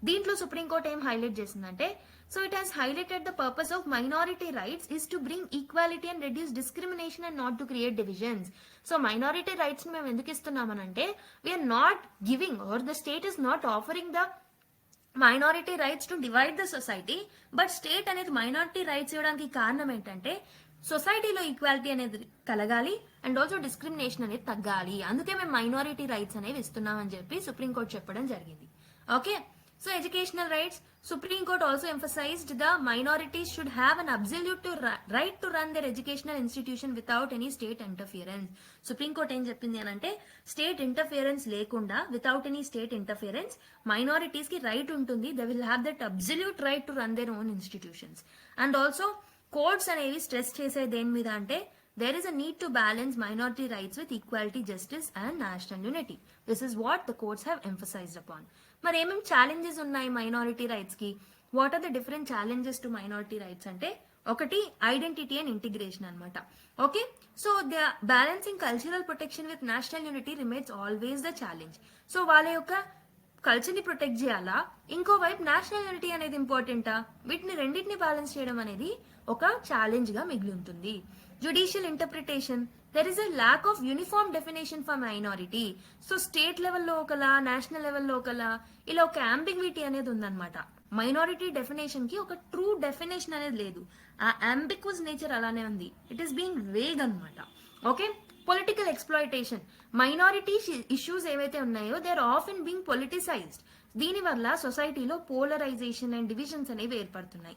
దీంట్లో సుప్రీంకోర్టు ఏం హైలైట్ చేసిందంటే, so it has highlighted the purpose of minority rights is to bring equality and reduce discrimination and not to create divisions. So minority rights మేము ఎందుకు ఇస్తున్నామనంటే, we're not giving or the state is not offering the minority rights to divide the society, but state అనేది minority rights ఇవ్వడానికి కారణం ఏంటంటే, సొసైటీలో equality అనేది కలగాలి అండ్ ఆల్సో డిస్క్రిమినేషన్ అనేది తగ్గాలి. అందుకే మేము మైనారిటీ రైట్స్ అనేవి ఇస్తున్నామని చెప్పి సుప్రీంకోర్టు చెప్పడం జరిగింది. Okay, so educational rights, Supreme Court also emphasized the minorities should have an absolute right to run their educational institution without any state interference. Supreme Court ఏం చెప్పింది అని అంటే, స్టేట్ ఇంటర్ఫియరెన్స్ లేకుండా, without any state interference minorities కి right ఉంటుంది. They will have that absolute right to run their own institutions. And also courts అనేవి stress చేసే దేని మీద అంటే, there is a need to balance minority rights with equality, justice and national unity. This is what the courts have emphasized upon. మరి ఏమేమి challenges ఉన్నాయి minority rights కి? What are the different challenges to minority rights అంటే, ఒకటి identity and integration అనమాట. Okay, so the balancing cultural protection with national unity remains always the challenge. So వాళ్ళ యొక్క culture ని ప్రొటెక్ట్ చేయాలా, ఇంకోవైపు నేషనల్ యూనిటీ అనేది ఇంపార్టెంటా? వీటిని రెండింటిని బ్యాలెన్స్ చేయడం అనేది ఒక ఛాలెంజ్ గా మిగిలి ఉంటుంది. Judicial interpretation, there is a lack of uniform definition for minority. So state లెవెల్లో ఒకలా, నేషనల్ లెవెల్లో ఒకలా, ఇలా ఒక అంబిగ్విటీ అనేది ఉందన్నమాట. మైనారిటీ డెఫినేషన్ కి ఒక ట్రూ డెఫినేషన్ అనేది లేదు. ఆ అంబిక్వస్ నేచర్ అలానే ఉంది. ఇట్ ఈస్ బీయింగ్ వేగ్ అనమాట. Okay, political exploitation. Minority issues ఏవైతే ఉన్నాయో they are often being politicised. దీనివల్ల సొసైటీలో పోలరైజేషన్ అండ్ డివిజన్స్ అనేవి ఏర్పడుతున్నాయి.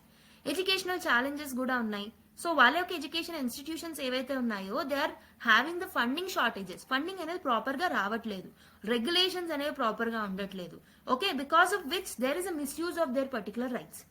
ఎడ్యుకేషనల్ ఛాలెంజెస్ కూడా ఉన్నాయి. సో వాళ్ళ యొక్క ఎడ్యుకేషన్ ఇన్స్టిట్యూషన్స్ ఏవైతే ఉన్నాయో they are having the funding shortages. Funding అనేది ప్రాపర్ గా రావట్లేదు, రెగ్యులేషన్స్ అనేవి ప్రాపర్ గా ఉండట్లేదు. Okay, because of which there is a misuse of their particular rights.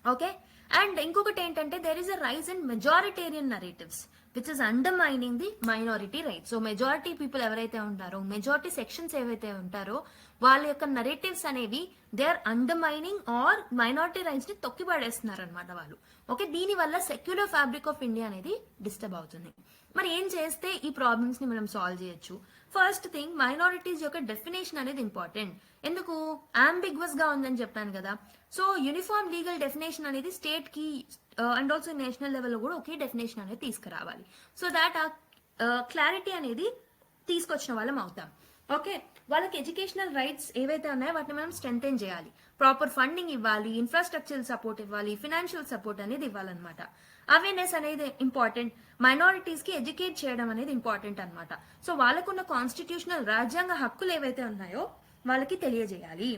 Okay, and ఇంకొకటి ఏంటంటే there is a rise in majoritarian narratives which is undermining the minority rights. So majority people ఎవరైతే ఉంటారో, majority sections ఏవైతే ఉంటారో వాళ్ళ యొక్క narratives అనేవి they are undermining our minority rights ని తొక్కిపడేస్తున్నారు అనమాట వాళ్ళు. ఓకే, దీని వల్ల సెక్యులర్ ఫ్యాబ్రిక్ ఆఫ్ ఇండియా అనేది డిస్టర్బ్ అవుతుంది. మరి ఏం చేస్తే ఈ ప్రాబ్లమ్స్ ని మనం సాల్వ్ చేయొచ్చు? ఫస్ట్ థింగ్, మైనారిటీస్ యొక్క డెఫినేషన్ అనేది ఇంపార్టెంట్. ఎందుకు? అంబిగ్వస్ గా ఉందని చెప్పాను కదా. సో యూనిఫామ్ లీగల్ డెఫినేషన్ అనేది స్టేట్ కి అండ్ ఆల్సో నేషనల్ లెవెల్లో కూడా ఒకే డెఫినేషన్ అనేది తీసుకురావాలి. సో దాట్ ఆ క్లారిటీ అనేది తీసుకొచ్చిన వాళ్ళం అవుతాం. ఓకే, వాళ్ళకి ఎడ్యుకేషనల్ రైట్స్ ఏవైతే ఉన్నాయో వాటిని మనం స్ట్రెంథెన్ చేయాలి. ప్రాపర్ ఫండింగ్ ఇవ్వాలి, ఇన్ఫ్రాస్ట్రక్చర్ సపోర్ట్ ఇవ్వాలి, ఫినాన్షియల్ సపోర్ట్ అనేది ఇవ్వాలన్నమాట. అవేర్నెస్ అనేది ఇంపార్టెంట్. మైనారిటీస్ కి ఎడ్యుకేట్ చేయడం అనేది ఇంపార్టెంట్ అనమాట. సో వాళ్ళకున్న కాన్స్టిట్యూషనల్ రాజ్యాంగ హక్కులు ఏవైతే ఉన్నాయో వాళ్ళకి తెలియజేయాలి.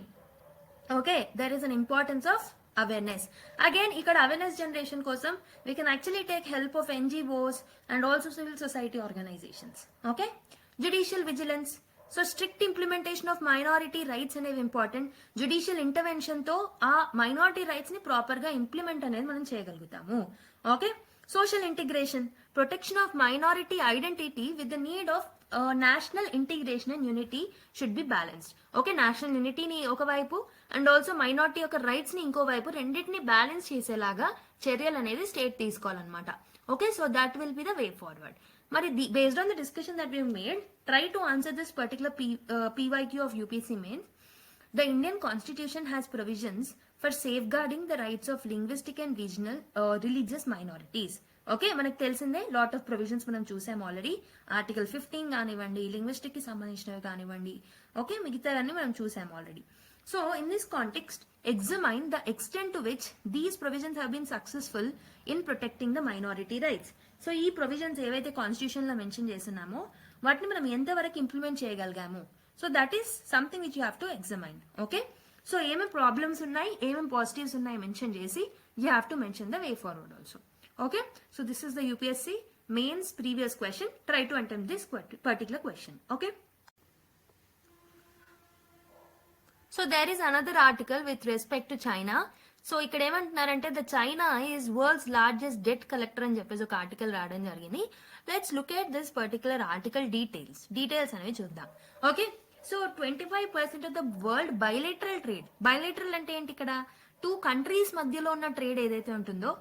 Okay, there is an importance of awareness. Again ఇక్కడ అవేర్నెస్ జనరేషన్ కోసం we can actually take help of NGOs and also civil society organisations. Okay, judicial vigilance. So strict implementation of minority rights అనేవి important. Judicial intervention తో ఆ minority rights ని proper గా implement అనేది మనం చేయగలుగుతాము. Okay, social integration, protection of minority identity with the need of national integration and unity should be balanced. Okay, national యూనిటీని ఒకవైపు and also minority యొక్క రైట్స్ ని ఇంకోవైపు, రెండింటిని బ్యాలెన్స్ చేసేలాగా చర్యలు అనేది స్టేట్ తీసుకోవాలన్నమాట. Okay, so that will be the way forward. మరి based on the discussion that we have made, try to answer this particular PYQ of UPSC mains. The Indian Constitution has provisions for safeguarding the rights of linguistic and regional religious minorities. Okay, మనకు తెలిసిందే lot of provisions మనం చూసాం already. Article 15 కానివ్వండి, linguistic కి సంబంధించినవి కానివ్వండి. Okay, మిగతావన్నీ మనం చూసాం already. So in this context, examine the extent to which these provisions have been successful in protecting the minority rights. So ఈ ప్రొవిజన్స్ ఏవైతే కాన్స్టిట్యూషన్ లో మెన్షన్ చేస్తున్నామో వాటిని మనం ఎంతవరకు ఇంప్లిమెంట్ చేయగలిగాము. So that is something which you have to examine. Okay, so ఏమేమి problems ఉన్నాయి, ఏమేమి పాజిటివ్స్ ఉన్నాయి మెన్షన్ చేసి you have to mention the way forward also. Okay, so this is the UPSC mains previous question. Try to attempt this particular question. Okay, so there is another article with respect to China. So ఇక్కడ ఏమంటున్నారంటే the China is world's largest debt collector అని చెప్పేసి ఒక article రావడం జరిగింది. Let's look at this particular article details అనేవి చూద్దాం. Okay, so 25% of the world bilateral trade. Bilateral అంటే ఏంటి? ఇక్కడ 2 కంట్రీస్ మధ్యలో ఉన్న ట్రేడ్ ఏదైతే ఉంటుందో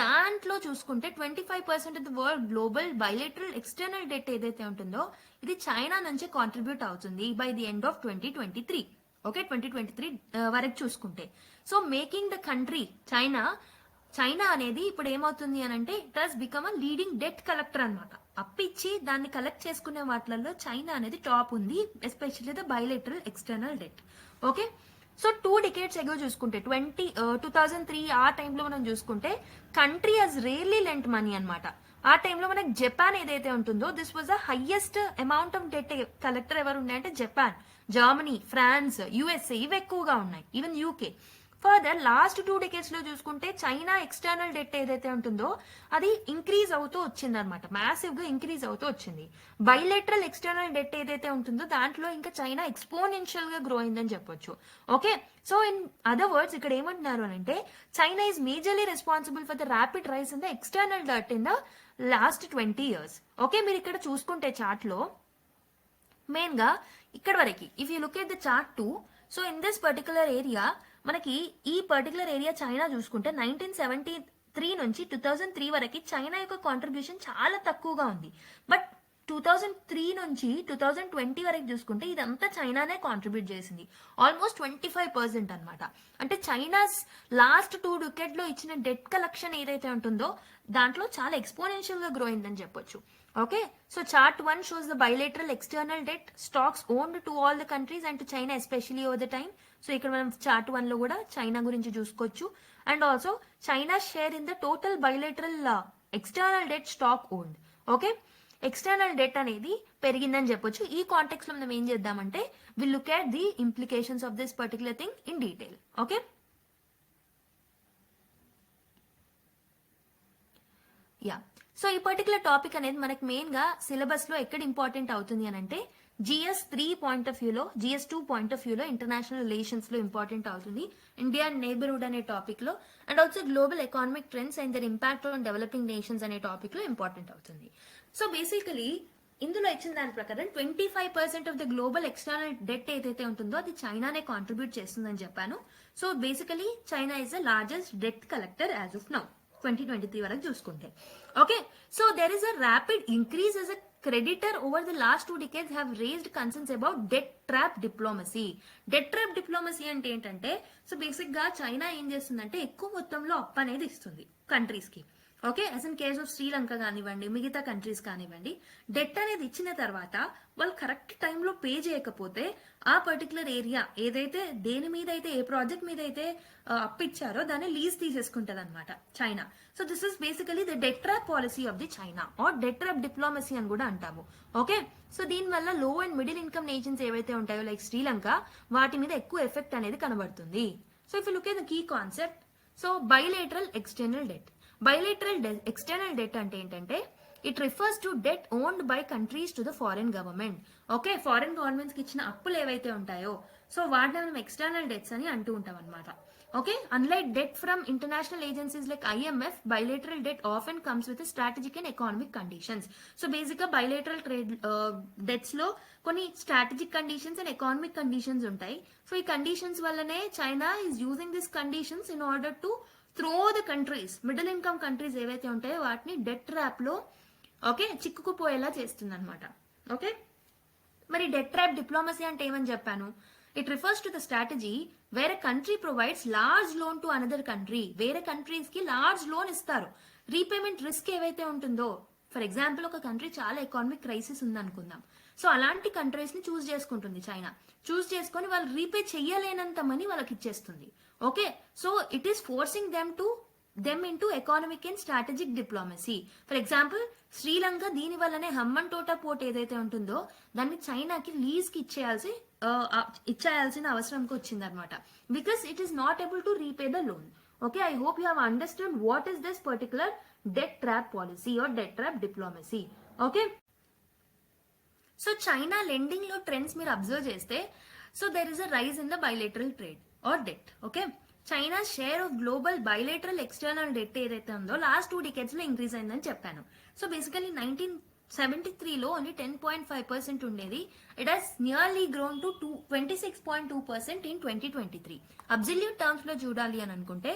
దాంట్లో చూసుకుంటే 25% of the world global bilateral external debt ఏదైతే ఉంటుందో ఇది చైనా నుంచి కాంట్రిబ్యూట్ అవుతుంది by the end of 2023. Okay, 2023 వరకు చూసుకుంటే. So making the country China అనేది ఇప్పుడు ఏమవుతుంది అని అంటే it has become a leading debt collector అనమాట. అప్పిచ్చి దాన్ని కలెక్ట్ చేసుకునే వాటిలలో చైనా అనేది టాప్ ఉంది, especially the bilateral external debt. Okay, so 2 decades ago చూసుకుంటే 2003 ఆ టైంలో మనం చూసుకుంటే country has rarely lent money అనమాట. ఆ టైంలో మనకి జపాన్ ఏదైతే ఉంటుందో this was the highest amount of debt collector ఎవరు ఉన్నాయంటే జపాన్, జర్మనీ, ఫ్రాన్స్, యుఎస్ఏ ఇవి ఎక్కువగా ఉన్నాయి, even UK. Further last 2 decades లో చూసుకుంటే చైనా ఎక్స్టర్నల్ డెట్ ఏదైతే ఉంటుందో అది ఇంక్రీజ్ అవుతూ వచ్చింది అనమాట, మ్యాసివ్ గా ఇంక్రీజ్ అవుతూ వచ్చింది. బైలేటరల్ ఎక్స్టర్నల్ డెట్ ఏదైతే ఉంటుందో దాంట్లో ఇంకా చైనా ఎక్స్పోనెన్షియల్ గా గ్రో అయిందని చెప్పొచ్చు. Okay, so in other words ఇక్కడ ఏమంటున్నారు అని అంటే China is majorly responsible for the rapid rice in the external debt in the last 20 years. Okay, మీరు ఇక్కడ చూసుకుంటే చార్ట్ లో మెయిన్ గా ఇక్కడ వరకు if you look at the chart 2, so in this particular area మనకి ఈ పర్టికులర్ ఏరియా చైనా చూసుకుంటే 1973 నుంచి 2003 వరకు చైనా యొక్క కాంట్రిబ్యూషన్ చాలా తక్కువగా ఉంది. బట్ 2003 నుంచి 2020 వరకు చూసుకుంటే ఇదంతా చైనానే కాంట్రిబ్యూట్ చేసింది. ఆల్మోస్ట్ 25% అనమాట. అంటే చైనాస్ లాస్ట్ 2 డికెడ్ లో ఇచ్చిన డెట్ కలెక్షన్ ఏదైతే ఉంటుందో దాంట్లో చాలా ఎక్స్పోనెన్షియల్ గా గ్రో అయిందని చెప్పొచ్చు. Okay, so chart 1 shows the bilateral external debt stocks owned to all the countries and to China especially over the time. So ఇక్కడ మనం చార్ట్ 1 లో కూడా చైనా గురించి చూసుకోవచ్చు. And also China share in the total bilateral external debt stock owned. Okay, external debt అనేది పెరిగిందని చెప్పొచ్చు. ఈ కాంటెక్స్ట్ లో మనం ఏం చేద్దామంటే will look at the implications of this particular thing in detail. Okay, yeah. So ఈ పర్టికులర్ టాపిక్ అనేది మనకి మెయిన్ గా సిలబస్ లో ఎక్కడ ఇంపార్టెంట్ అవుతుంది అని అంటే GS 3 పాయింట్ ఆఫ్ వ్యూలో, GS 2 పాయింట్ ఆఫ్ వ్యూలో ఇంటర్నేషనల్ రిలేషన్స్ లో ఇంపార్టెంట్ అవుతుంది, ఇండియా నేబర్హుడ్ అనే టాపిక్ లో, and also global economic trends and their impact on developing nations అనే టాపిక్ లో ఇంపార్టెంట్ అవుతుంది. సో బేసికలీ ఇందులో ఇచ్చిన దాని ప్రకారం 25% of the global external debt ఏదైతే ఉంటుందో అది చైనానే కాంట్రిబ్యూట్ చేస్తుందని చెప్పాను. So basically China is the largest debt collector as of now 2023 వరకు చూసుకుంటే. Okay, so there is a rapid increase as a creditor over the last 2 decades have raised concerns about debt trap diplomacy. Debt trap diplomacy అంటే ఏంటంటే, so basic గా China ఏం చేస్తుందంటే ఎక్కువ మొత్తంలో అప్పు అనేది ఇస్తుంది కంట్రీస్ కి. Okay, us in case of Sri Lanka కానివ్వండి, మిగతా కంట్రీస్ కానివ్వండి, డెట్ అనేది ఇచ్చిన తర్వాత వాళ్ళు కరెక్ట్ టైంలో పే చేయకపోతే ఆ పర్టికులర్ ఏరియా ఏదైతే దేని మీద అయితే ఏ ప్రాజెక్ట్ మీద అయితే అప్పు ఇచ్చారో దాన్ని లీజ్ తీసేసుకుంటది అనమాట China. So this is basically the debt trap policy of the China or debt trap diplomacy అని కూడా అంటాము. ఓకే, సో దీని వల్ల లో అండ్ మిడిల్ ఇన్కమ్ నేషన్స్ ఏవైతే ఉంటాయో లైక్ శ్రీలంక, వాటి మీద ఎక్కువ ఎఫెక్ట్ అనేది కనబడుతుంది. So if you look at the key concept, so bilateral external debt. Bilateral external debt అంటే ఏంటంటే it refers to debt owned by countries to the foreign government. Okay, foreign governments కి ఇచ్చిన అప్పులు ఏవైతే ఉంటాయో సో వాటిని మనం ఎక్స్టర్నల్ డెట్స్ అని అంటూ ఉంటాం అనమాట. Okay, unlike debt from international agencies like IMF, bilateral debt often comes with a strategic and economic conditions. So basic గా బైలేటరల్ ట్రేడ్ డెట్స్ లో కొన్ని strategic conditions and economic conditions ఉంటాయి. సో ఈ conditions వల్లనే China is using this conditions in order to throw the countries, middle income countries ఏవైతే ఉంటాయో వాటిని debt trap లో ఓకే చిక్కుకుపోయేలా చేస్తుంది అనమాట. ఓకే, మరి డెట్ ట్రాప్ డిప్లొమసీ అంటే ఏమని చెప్పాను? It refers to the strategy where a country provides large loan to another country. వేరే కంట్రీస్ కి లార్జ్ లోన్ ఇస్తారు. రీపేమెంట్ రిస్క్ ఏవైతే ఉంటుందో, ఫర్ ఎగ్జాంపుల్ ఒక కంట్రీ చాలా ఎకానమిక్ క్రైసిస్ ఉందనుకుందాం. సో అలాంటి కంట్రీస్ ని చూస్ చేసుకుంటుంది చైనా. చూస్ చేసుకొని వాళ్ళు రీపే చెయ్యలేనంత మనీ వాళ్ళకి ఇచ్చేస్తుంది. Okay, so it is forcing them into economic and strategic diplomacy. For example Sri Lanka దీని వల్లనే హమ్మన్ టోటా పోర్ట్ ఏదైతే ఉంటుందో దాన్ని చైనాకి లీజ్ కి ఇచ్చేయాల్సిన అవసరంకి వచ్చింది అనమాట. Because it is not able to repay the loan. Okay, I hope you have understood what is this particular debt trap policy or debt trap diplomacy. Okay, so China lending లో trends మీరు observe చేస్తే, so there is a rise in the bilateral trade or debt. Okay, China share of global bilateral external debt ఏదైతే ఉందో last 2 decades లో increase అయిందని చెప్పాను. So basically 1973లో only 10.5% ఉండేది. It has nearly grown to 26.2% in 2023. Absolute terms లో చూడాలి అని అనుకుంటే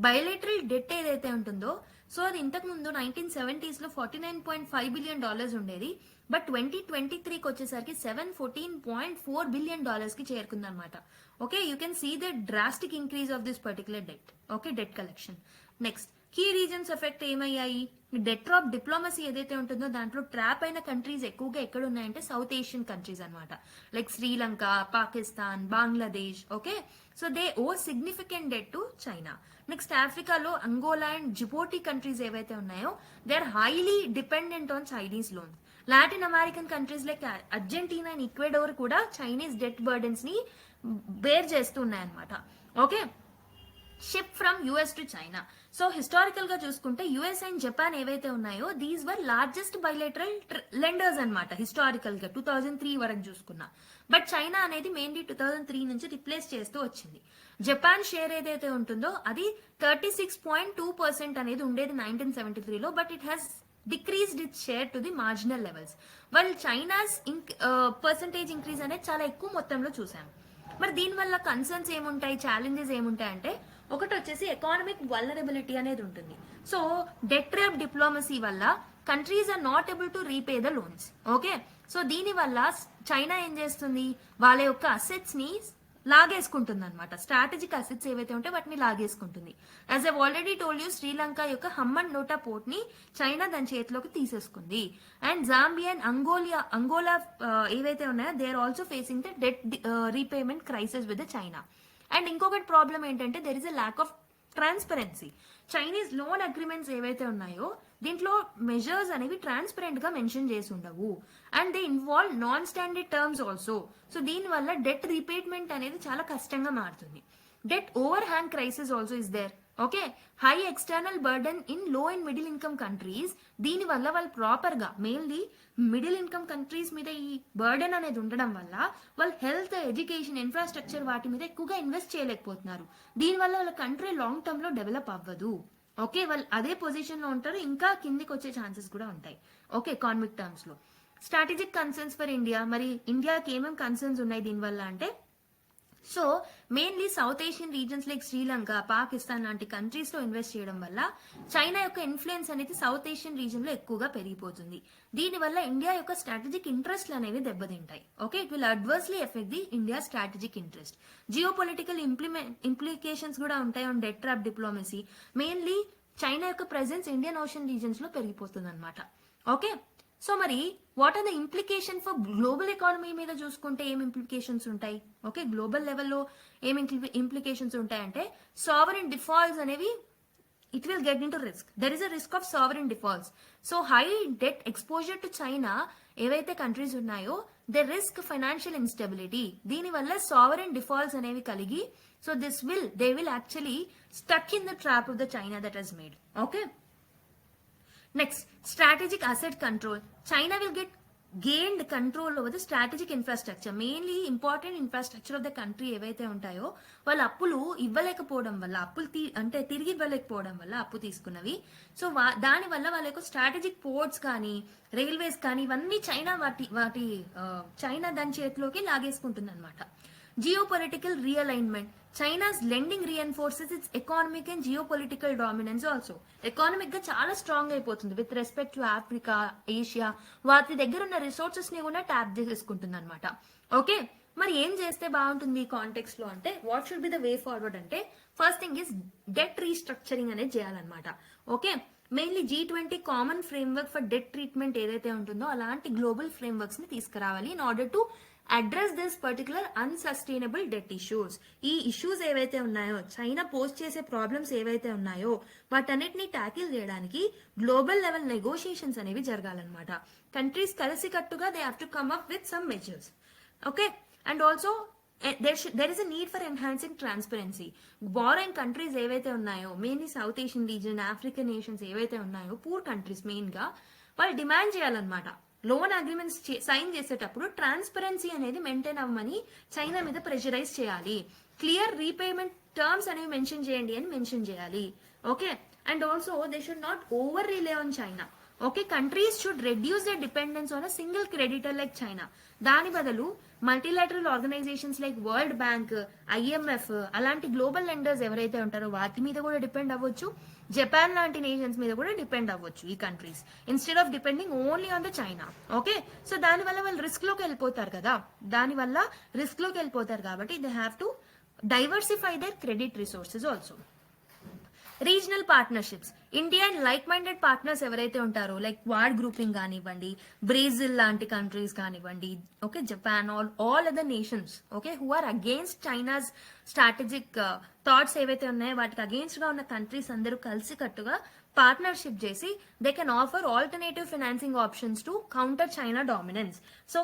బైలేటరల్ డెట్ ఏదైతే ఉంటుందో సో అది ఇంతకు ముందు 1970s లో $49.5 billion ఉండేది. బట్ 2023కి వచ్చేసరికి $714.4 billion కి చేరుకుంది అనమాట. Okay, you can see the drastic increase of this particular debt. Okay, debt collection. Next key reasons effect ఏమయ్యాయి? డెట్ ట్రాప్ డిప్లొమసీ ఏదైతే ఉంటుందో దాంట్లో ట్రాప్ అయిన కంట్రీస్ ఎక్కువగా ఎక్కడ ఉన్నాయంటే సౌత్ ఏషియన్ కంట్రీస్ అనమాట, like Sri Lanka, Pakistan, Bangladesh. Okay, so they owe significant debt to China. Next ఆఫ్రికాలో అంగోలా అండ్ జిబోటి కంట్రీస్ ఏవైతే ఉన్నాయో they are highly dependent on Chinese loans. Latin American countries like Argentina and ఈక్వెడోర్ కూడా Chinese debt burdens ని bear చేస్తున్నాయి అనమాట. Okay, ship from US to China. So historical గా చూసుకుంటే US and Japan ఏవైతే ఉన్నాయో these were largest bilateral lenders అనమాట historical గా 2003 వరకు చూసుకున్నా. బట్ చైనా అనేది మెయిన్లీ 2003 నుంచి రిప్లేస్ చేస్తూ వచ్చింది. జపాన్ షేర్ ఏదైతే ఉంటుందో అది 36.2% అనేది ఉండేది 1973లో, but it has decreased its share to the marginal levels. వాళ్ళు చైనాస్ పర్సంటేజ్ ఇంక్రీజ్ అనేది చాలా ఎక్కువ మొత్తంలో చూసాం. మరి దీనివల్ల కన్సర్న్స్ ఏముంటాయి, ఛాలెంజెస్ ఏముంటాయి అంటే ఒకటి వచ్చేసి ఎకానమిక్ వల్నరబిలిటీ అనేది ఉంటుంది. సో డెట్ ట్రాప్ డిప్లొమసీ వల్ల countries are not able to repay the loans. Okay, so దీని వల్ల చైనా ఏం చేస్తుంది, వాళ్ళ యొక్క అసెట్స్ ని లాగేసుకుంటుంది అనమాట. స్ట్రాటజిక్ అసెట్స్ ఏవైతే ఉంటే వాటిని లాగేసుకుంటుంది. As I already told you, Sri Lanka యొక్క హమ్మన్ నోటా పోర్ట్ ని చైనా దాని చేతిలోకి తీసేసుకుంది. అండ్ జాంబియా అండ్ అంగోలా ఏవైతే ఉన్నాయో they are also facing the debt repayment crisis with the China. And ఇంకొకటి ప్రాబ్లం ఏంటంటే there is a lack of transparency. Chinese loan agreements ఏవైతే ఉన్నాయో దీంట్లో మెజర్స్ అనేవి ట్రాన్స్పరెంట్ గా మెన్షన్ చేసి ఉండవు. And they involve non standard terms also. So దీని వల్ల డెట్ రీపేమెంట్ అనేది చాలా కష్టంగా మారుతుంది. Debt overhang crisis also is there. Okay, high external burden in low and middle income countries. దీని వల్ల వాళ్ళు ప్రాపర్ గా మెయిన్లీ మిడిల్ ఇన్కమ్ కంట్రీస్ మీద ఈ బర్డన్ అనేది ఉండడం వల్ల వాళ్ళు హెల్త్, ఎడ్యుకేషన్, ఇన్ఫ్రాస్ట్రక్చర్ వాటి మీద ఎక్కువగా ఇన్వెస్ట్ చేయలేకపోతున్నారు. దీనివల్ల వాళ్ళ కంట్రీ లాంగ్ టర్మ్ లో డెవలప్ అవ్వదు. ఓకే, వాళ్ళు అదే పొజిషన్ లో ఉంటారు, ఇంకా కిందికి వచ్చే ఛాన్సెస్ కూడా ఉంటాయి. ఓకే, ఎకానమిక్ టర్మ్స్ లో స్ట్రాటజిక్ కన్సర్న్స్ ఫర్ ఇండియా. మరి ఇండియాకి ఏమేమి కన్సర్న్స్ ఉన్నాయి దీనివల్ల అంటే, so mainly South Asian reasons like Sri Lanka, Pakistan లాంటి కంట్రీస్ లో ఇన్వెస్ట్ చేయడం వల్ల చైనా యొక్క ఇన్ఫ్లుయెన్స్ అనేది సౌత్ ఏషియన్ రీజన్ లో ఎక్కువగా పెరిగిపోతుంది. దీనివల్ల ఇండియా యొక్క స్ట్రాటజిక్ ఇంట్రెస్ట్లు అనేవి దెబ్బతింటాయి. Okay, it will adversely effect the India strategic interest. Geopolitical implications కూడా ఉంటాయి on debt trap diplomacy. Mainly China యొక్క ప్రెసెన్స్ ఇండియన్ ఓషన్ రీజన్స్ లో పెరిగిపోతుంది అనమాట. ఓకే, సో మరి what are the implication for global economy మీద చూసుకుంటే ఏం ఇంప్లికేషన్స్ ఉంటాయి? ఓకే, గ్లోబల్ లెవెల్లో ఏం ఇంప్లికేషన్స్ ఉంటాయంటే, సావరెన్ డిఫాల్ట్స్ అనేవి it will get into risk. There is a risk of sovereign defaults. So high debt exposure to China ఏవైతే countries ఉన్నాయో దే రిస్క్ ఫైనాన్షియల్ ఇన్స్టెబిలిటీ. దీని వల్ల సావరెన్ డిఫాల్ట్స్ అనేవి కలిగి, so they will actually stuck in the trap of the China that has made. Okay, next strategic asset control. China will get gained control over the strategic infrastructure, mainly important infrastructure of the country ఏవైతే ఉంటాయో వాళ్ళు అప్పులు ఇవ్వలేకపోవడం వల్ల, అంటే తిరిగి ఇవ్వలేకపోవడం వల్ల అప్పు తీసుకున్నవి. So దాని వల్ల వాళ్ళ యొక్క స్ట్రాటజిక్ పోర్ట్స్ కానీ రైల్వేస్ కానీ ఇవన్నీ చైనా దాని చేతిలోకి లాగేసుకుంటుంది అనమాట. Geopolitical realignment. China's lending reinforces its economic and geopolitical dominance also. Economic గా చాలా స్ట్రాంగ్ అయిపోతుంది with respect to Africa, Asia. వాటి దగ్గర ఉన్న రిసోర్సెస్ ని కూడా ట్యాప్ చేసేసుకుంటుంది అనమాట. ఓకే, మరి ఏం చేస్తే బాగుంటుంది ఈ కాంటెక్స్ట్ లో అంటే, what should be the way forward అంటే, first thing is debt restructuring అనేది చేయాలన్నమాట. Okay, mainly G20 common framework for debt treatment ఏదైతే ఉంటుందో అలాంటి గ్లోబల్ ఫ్రేమ్వర్క్స్ ని తీసుకురావాలి in order to address this particular unsustainable debt issues. ఈ ఇష్యూస్ ఏవైతే ఉన్నాయో, చైనా పోస్ట్ చేసే ప్రాబ్లమ్స్ ఏవైతే ఉన్నాయో వాటన్నిటిని ట్యాకిల్ చేయడానికి గ్లోబల్ లెవెల్ నెగోషియేషన్స్ అనేవి జరగాలన్నమాట. కంట్రీస్ కలిసికట్టుగా they have to come up with some measures. Okay, and also there is a need for enhancing transparency. Borrowing countries ఏవైతే ఉన్నాయో, mainly South Asian region, African nations ఏవైతే ఉన్నాయో, poor countries main గా వాళ్ళు demand చేయాలన్నమాట. Loan agreements sign చేసేటప్పుడు transparency అనేది maintain అవ్వమని చైనా మీద ప్రెషరైజ్ చేయాలి. క్లియర్ రీపేమెంట్ టర్మ్స్ అనేవి మెన్షన్ చేయండి అని మెన్షన్ చేయాలి. Okay, and also they should not over rely on China. Okay, countries should reduce the dependence on a single creditor like China. దాని బదులు multilateral organisations like World Bank, IMF అలాంటి global lenders ఎవరైతే ఉంటారో వాటి మీద కూడా depend అవ్వచ్చు. Japan లాంటి నేషన్స్ మీద కూడా డిపెండ్ అవ్వచ్చు ఈ countries, instead of depending only on the China. Okay, so దానివల్ల వాళ్ళు రిస్క్ లోకి వెళ్ళిపోతారు కాబట్టి they have to diversify their credit resources also. Regional partnerships. India and like minded partners ఎవరైతే ఉంటారో, లైక్ క్వాడ్ గ్రూపింగ్ కానివ్వండి, బ్రెజిల్ లాంటి కంట్రీస్ కానివ్వండి, okay, Japan, all other nations, okay, who are against China's strategic thoughts ఏవైతే ఉన్నాయో వాటికి against గా ఉన్న కంట్రీస్ అందరూ కలిసికట్టుగా పార్ట్నర్షిప్ చేసి they can offer alternative financing options to counter China dominance. So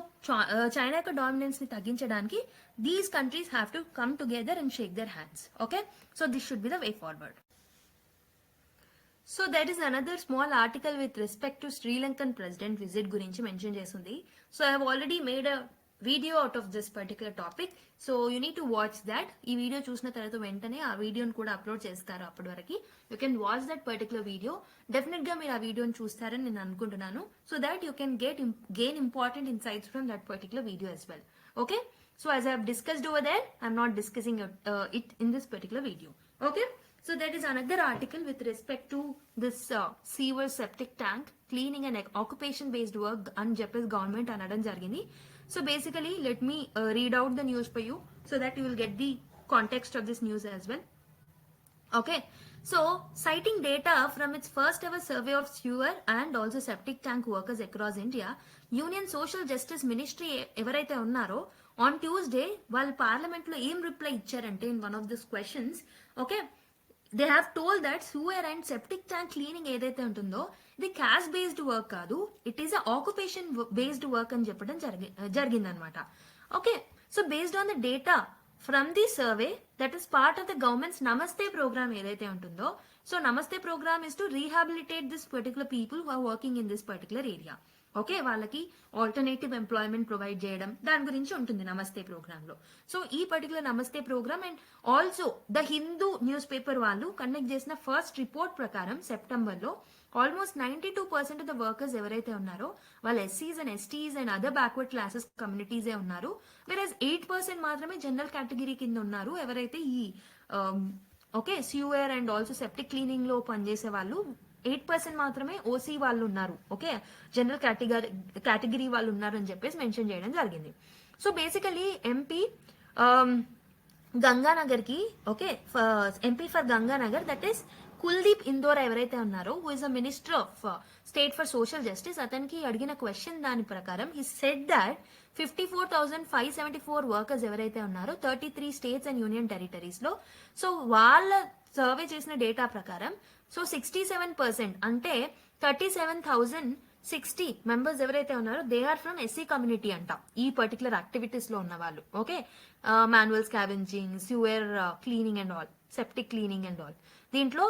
China యొక్క డామినెన్స్ ని తగ్గించడానికి these countries have to come together and Sheikh there hands. Okay, so this should be the way forward. So that is another small article with respect to Sri Lankan president visit గురించి mention చేస్తుంది. So I have already made a video out of this particular topic. So you need to watch that. ఈ video చూసిన తర్వాత వెంటనే ఆ వీడియోని కూడా upload చేస్తారు. అప్పటి వరకు you can watch that particular video. Definite గా మీరు ఆ వీడియోని చూస్తారని నేను అనుకుంటున్నాను. So that you can gain important insights from that particular video as well. Okay, so as I have discussed over there, I am not discussing it in this particular video. Okay, so that is another article with respect to this sewer septic tank cleaning and occupation based work అని చెప్పేసి government అనడం జరిగింది. So basically let me read out the news for you so that you will get the context of this news as well. Okay, so citing data from its first ever survey of sewer and also septic tank workers across India, Union Social Justice Ministry ఎవరైతే ఉన్నారో on Tuesday వాళ్ళు parliament లో ఏం reply ఇచ్చారంటే in one of this questions, okay, they have told that sewer and septic tank cleaning ఏదైతే ఉంటుందో ఇది cash based work కాదు, it is occupation based work అని చెప్పడం జరిగిందనమాట. Okay, so based on the data from the survey that is part of the government's Namaste program ఏదైతే ఉంటుందో, so Namaste program is to rehabilitate this particular people who are working in this particular area. Okay, వాళ్ళకి alternative employment provide చేయడం దాని గురించి ఉంటుంది నమస్తే programme లో. So ఈ particular Namaste programme and also the Hindu newspaper వాళ్ళు కండక్ట్ చేసిన ఫస్ట్ రిపోర్ట్ ప్రకారం సెప్టెంబర్ లో ఆల్మోస్ట్ 92% ఆఫ్ ద వర్కర్స్ ఎవరైతే ఉన్నారో వాళ్ళు ఎస్సీస్ and STs and other backward classes కమ్యూనిటీసే ఉన్నారు. వెరస్ 8% మాత్రమే జనరల్ కేటగిరీ కింద ఉన్నారు ఎవరైతే ఈ okay sewer and also septic cleaning లో పనిచేసే వాళ్ళు. 8% మాత్రమే ఓసీ వాళ్ళు ఉన్నారు, ఓకే, జనరల్ కేటగిరీ వాళ్ళు ఉన్నారు అని చెప్పేసి మెన్షన్ చేయడం జరిగింది. సో బేసికలీ ఎంపీ గంగానగర్ కి, okay, MP for Ganganagar that is Kuldeep Indore ఎవరైతే ఉన్నారో who is a minister of state for social justice, అతనికి అడిగిన క్వశ్చన్ దాని ప్రకారం హీ సెడ్ దట్ 54,574 వర్కర్స్ ఎవరైతే ఉన్నారో 33 స్టేట్స్ అండ్ యూనియన్ టెరిటరీస్ లో, సో వాళ్ళ సర్వే చేసిన డేటా ప్రకారం సో 67% అంటే 37,060 మెంబర్స్ ఎవరైతే ఉన్నారో they are from SC community అంట ఈ పర్టికులర్ యాక్టివిటీస్ లో ఉన్న వాళ్ళు. Okay, manual scavenging, sewer cleaning and all, septic cleaning and all. దీంట్లో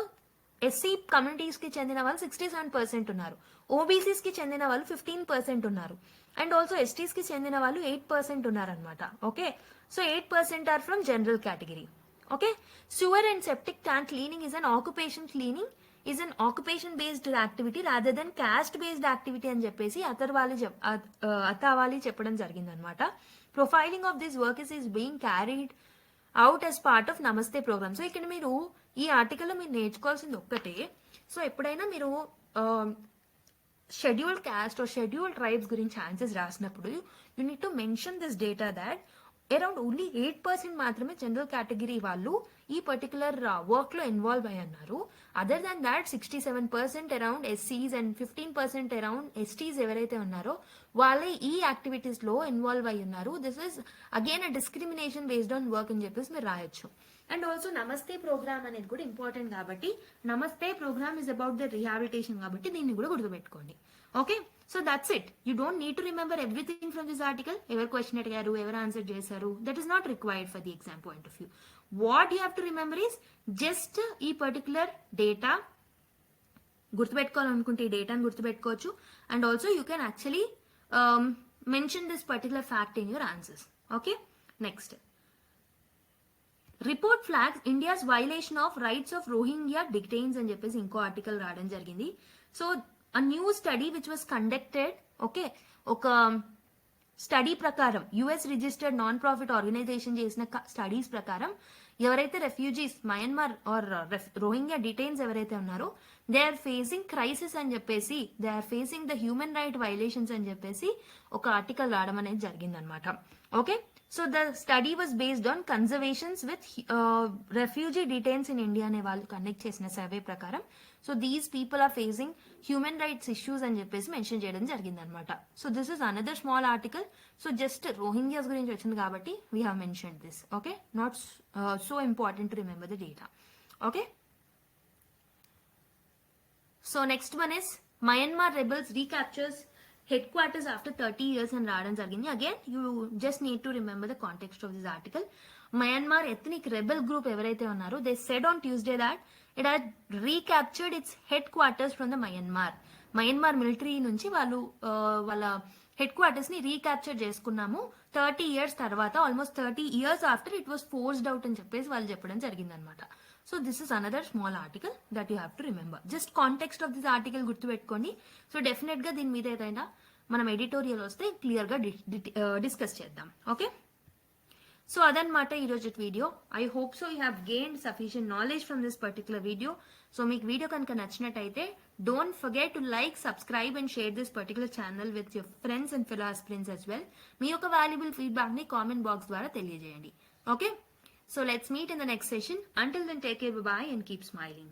ఎస్సీ కమ్యూనిటీస్ కి చెందిన వాళ్ళు 67% ఉన్నారు, ఓబీసీస్ కి చెందిన వాళ్ళు 15% ఉన్నారు, అండ్ ఆల్సో ఎస్టీస్ కి చెందిన వాళ్ళు 8% ఉన్నారు అనమాట. Okay, so 8% are from general category. Okay, sewer and septic tank cleaning is an occupation based activity rather than caste based activity అని చెప్పేసి అతావాలి చెప్పడం జరిగింది అనమాట. Profiling of this work is being carried out as part of నమస్తే programme. So ఇక్కడ మీరు ఈ ఆర్టికల్లో మీరు నేర్చుకోవాల్సింది ఒక్కటే, సో ఎప్పుడైనా మీరు scheduled caste or scheduled tribes గురించి ఆన్సర్స్ రాసినప్పుడు you need to mention this data that around only 8% మాత్రమే జనరల్ కేటగిరీ వాళ్ళు ఈ పర్టికులర్ వర్క్ లో ఇన్వాల్వ్ అయ్యి ఉన్నారు. అదర్ దాన్ దాట్ 67% అరౌండ్ ఎస్సీస్ అండ్ 15% అరౌండ్ ఎస్టీస్ ఎవరైతే ఉన్నారో వాళ్ళే ఈ యాక్టివిటీస్ లో ఇన్వాల్వ్ అయ్యి ఉన్నారు. This is again a discrimination based on work అని చెప్పేసి మీరు రాయొచ్చు. అండ్ ఆల్సో నమస్తే ప్రోగ్రామ్ అనేది కూడా ఇంపార్టెంట్ కాబట్టి Namaste programme is about the rehabilitation కాబట్టి దీన్ని కూడా గుర్తుపెట్టుకోండి. Okay, so that's it. You don't need to remember everything from this article. ఎవరు క్వశ్చన్ అడిగారు, ఎవరు ఆన్సర్ చేశారు, that is not required for the exam point of view. What you have to remember is just ఈ particular data గుర్తుపెట్టుకోవాలనుకుంటే ఈ డేటాను గుర్తుపెట్టుకోవచ్చు. And also you can actually mention this particular fact in your answers. Okay, next report flags India's violation of rights of Rohingya detainees అని చెప్పేసి ఇంకో article రావడం జరిగింది. So a new study which was conducted, okay, ఒక study ప్రకారం US registered non profit organisation చేసిన studies ప్రకారం ఎవరైతే refugees Myanmar or Rohingya detainees ఎవరైతే ఉన్నారో దే ఆర్ ఫేసింగ్ క్రైసిస్ అని చెప్పేసి, they are facing the human right violations అని చెప్పేసి ఒక ఆర్టికల్ రావడం అనేది జరిగిందనమాట. Okay, so the study was based on conservations with refugee detainees in India అనే వాళ్ళు కండక్ట్ చేసిన సర్వే ప్రకారం so these people are facing human rights issues అని చెప్పేసి మెన్షన్ చేయడం జరిగింది అనమాట. So this is another small article. So just Rohingyas గురించి వచ్చింది కాబట్టి we have mention this. Okay, not so important to remember the data. Okay, so next one is Myanmar rebels recaptures headquarters after 30 years అని రావడం జరిగింది. Again you just need to remember the context of this article. Myanmar ethnic rebel group ఎవరైతే ఉన్నారో they said on Tuesday that it had recaptured its headquarters from the Myanmar military నుంచి వాళ్ళు వాళ్ళ head quarters ని recapture చేసుకున్నాము 30 years తర్వాత, almost 30 years after it was forced out అని చెప్పేసి వాళ్ళు చెప్పడం జరిగిందనమాట. So this is another small article that you have to remember. Just context of this article గుర్తుపెట్టుకోండి. సో డెఫినెట్ గా దీని మీద ఏదైనా మనం ఎడిటోరియల్ వస్తే క్లియర్ గా డిస్కస్ చేద్దాం. ఓకే, సో అదనమాట ఈరోజు video. I hope so you have gained sufficient knowledge from this particular video. So మీకు వీడియో కనుక నచ్చినట్టయితే don't forget to like, subscribe and share this particular channel with your friends and fellow aspirants as well. మీ యొక్క valuable feedback ని comment box ద్వారా తెలియజేయండి. Okay, so let's meet in the next session. Until then, take care, bye bye and keep smiling.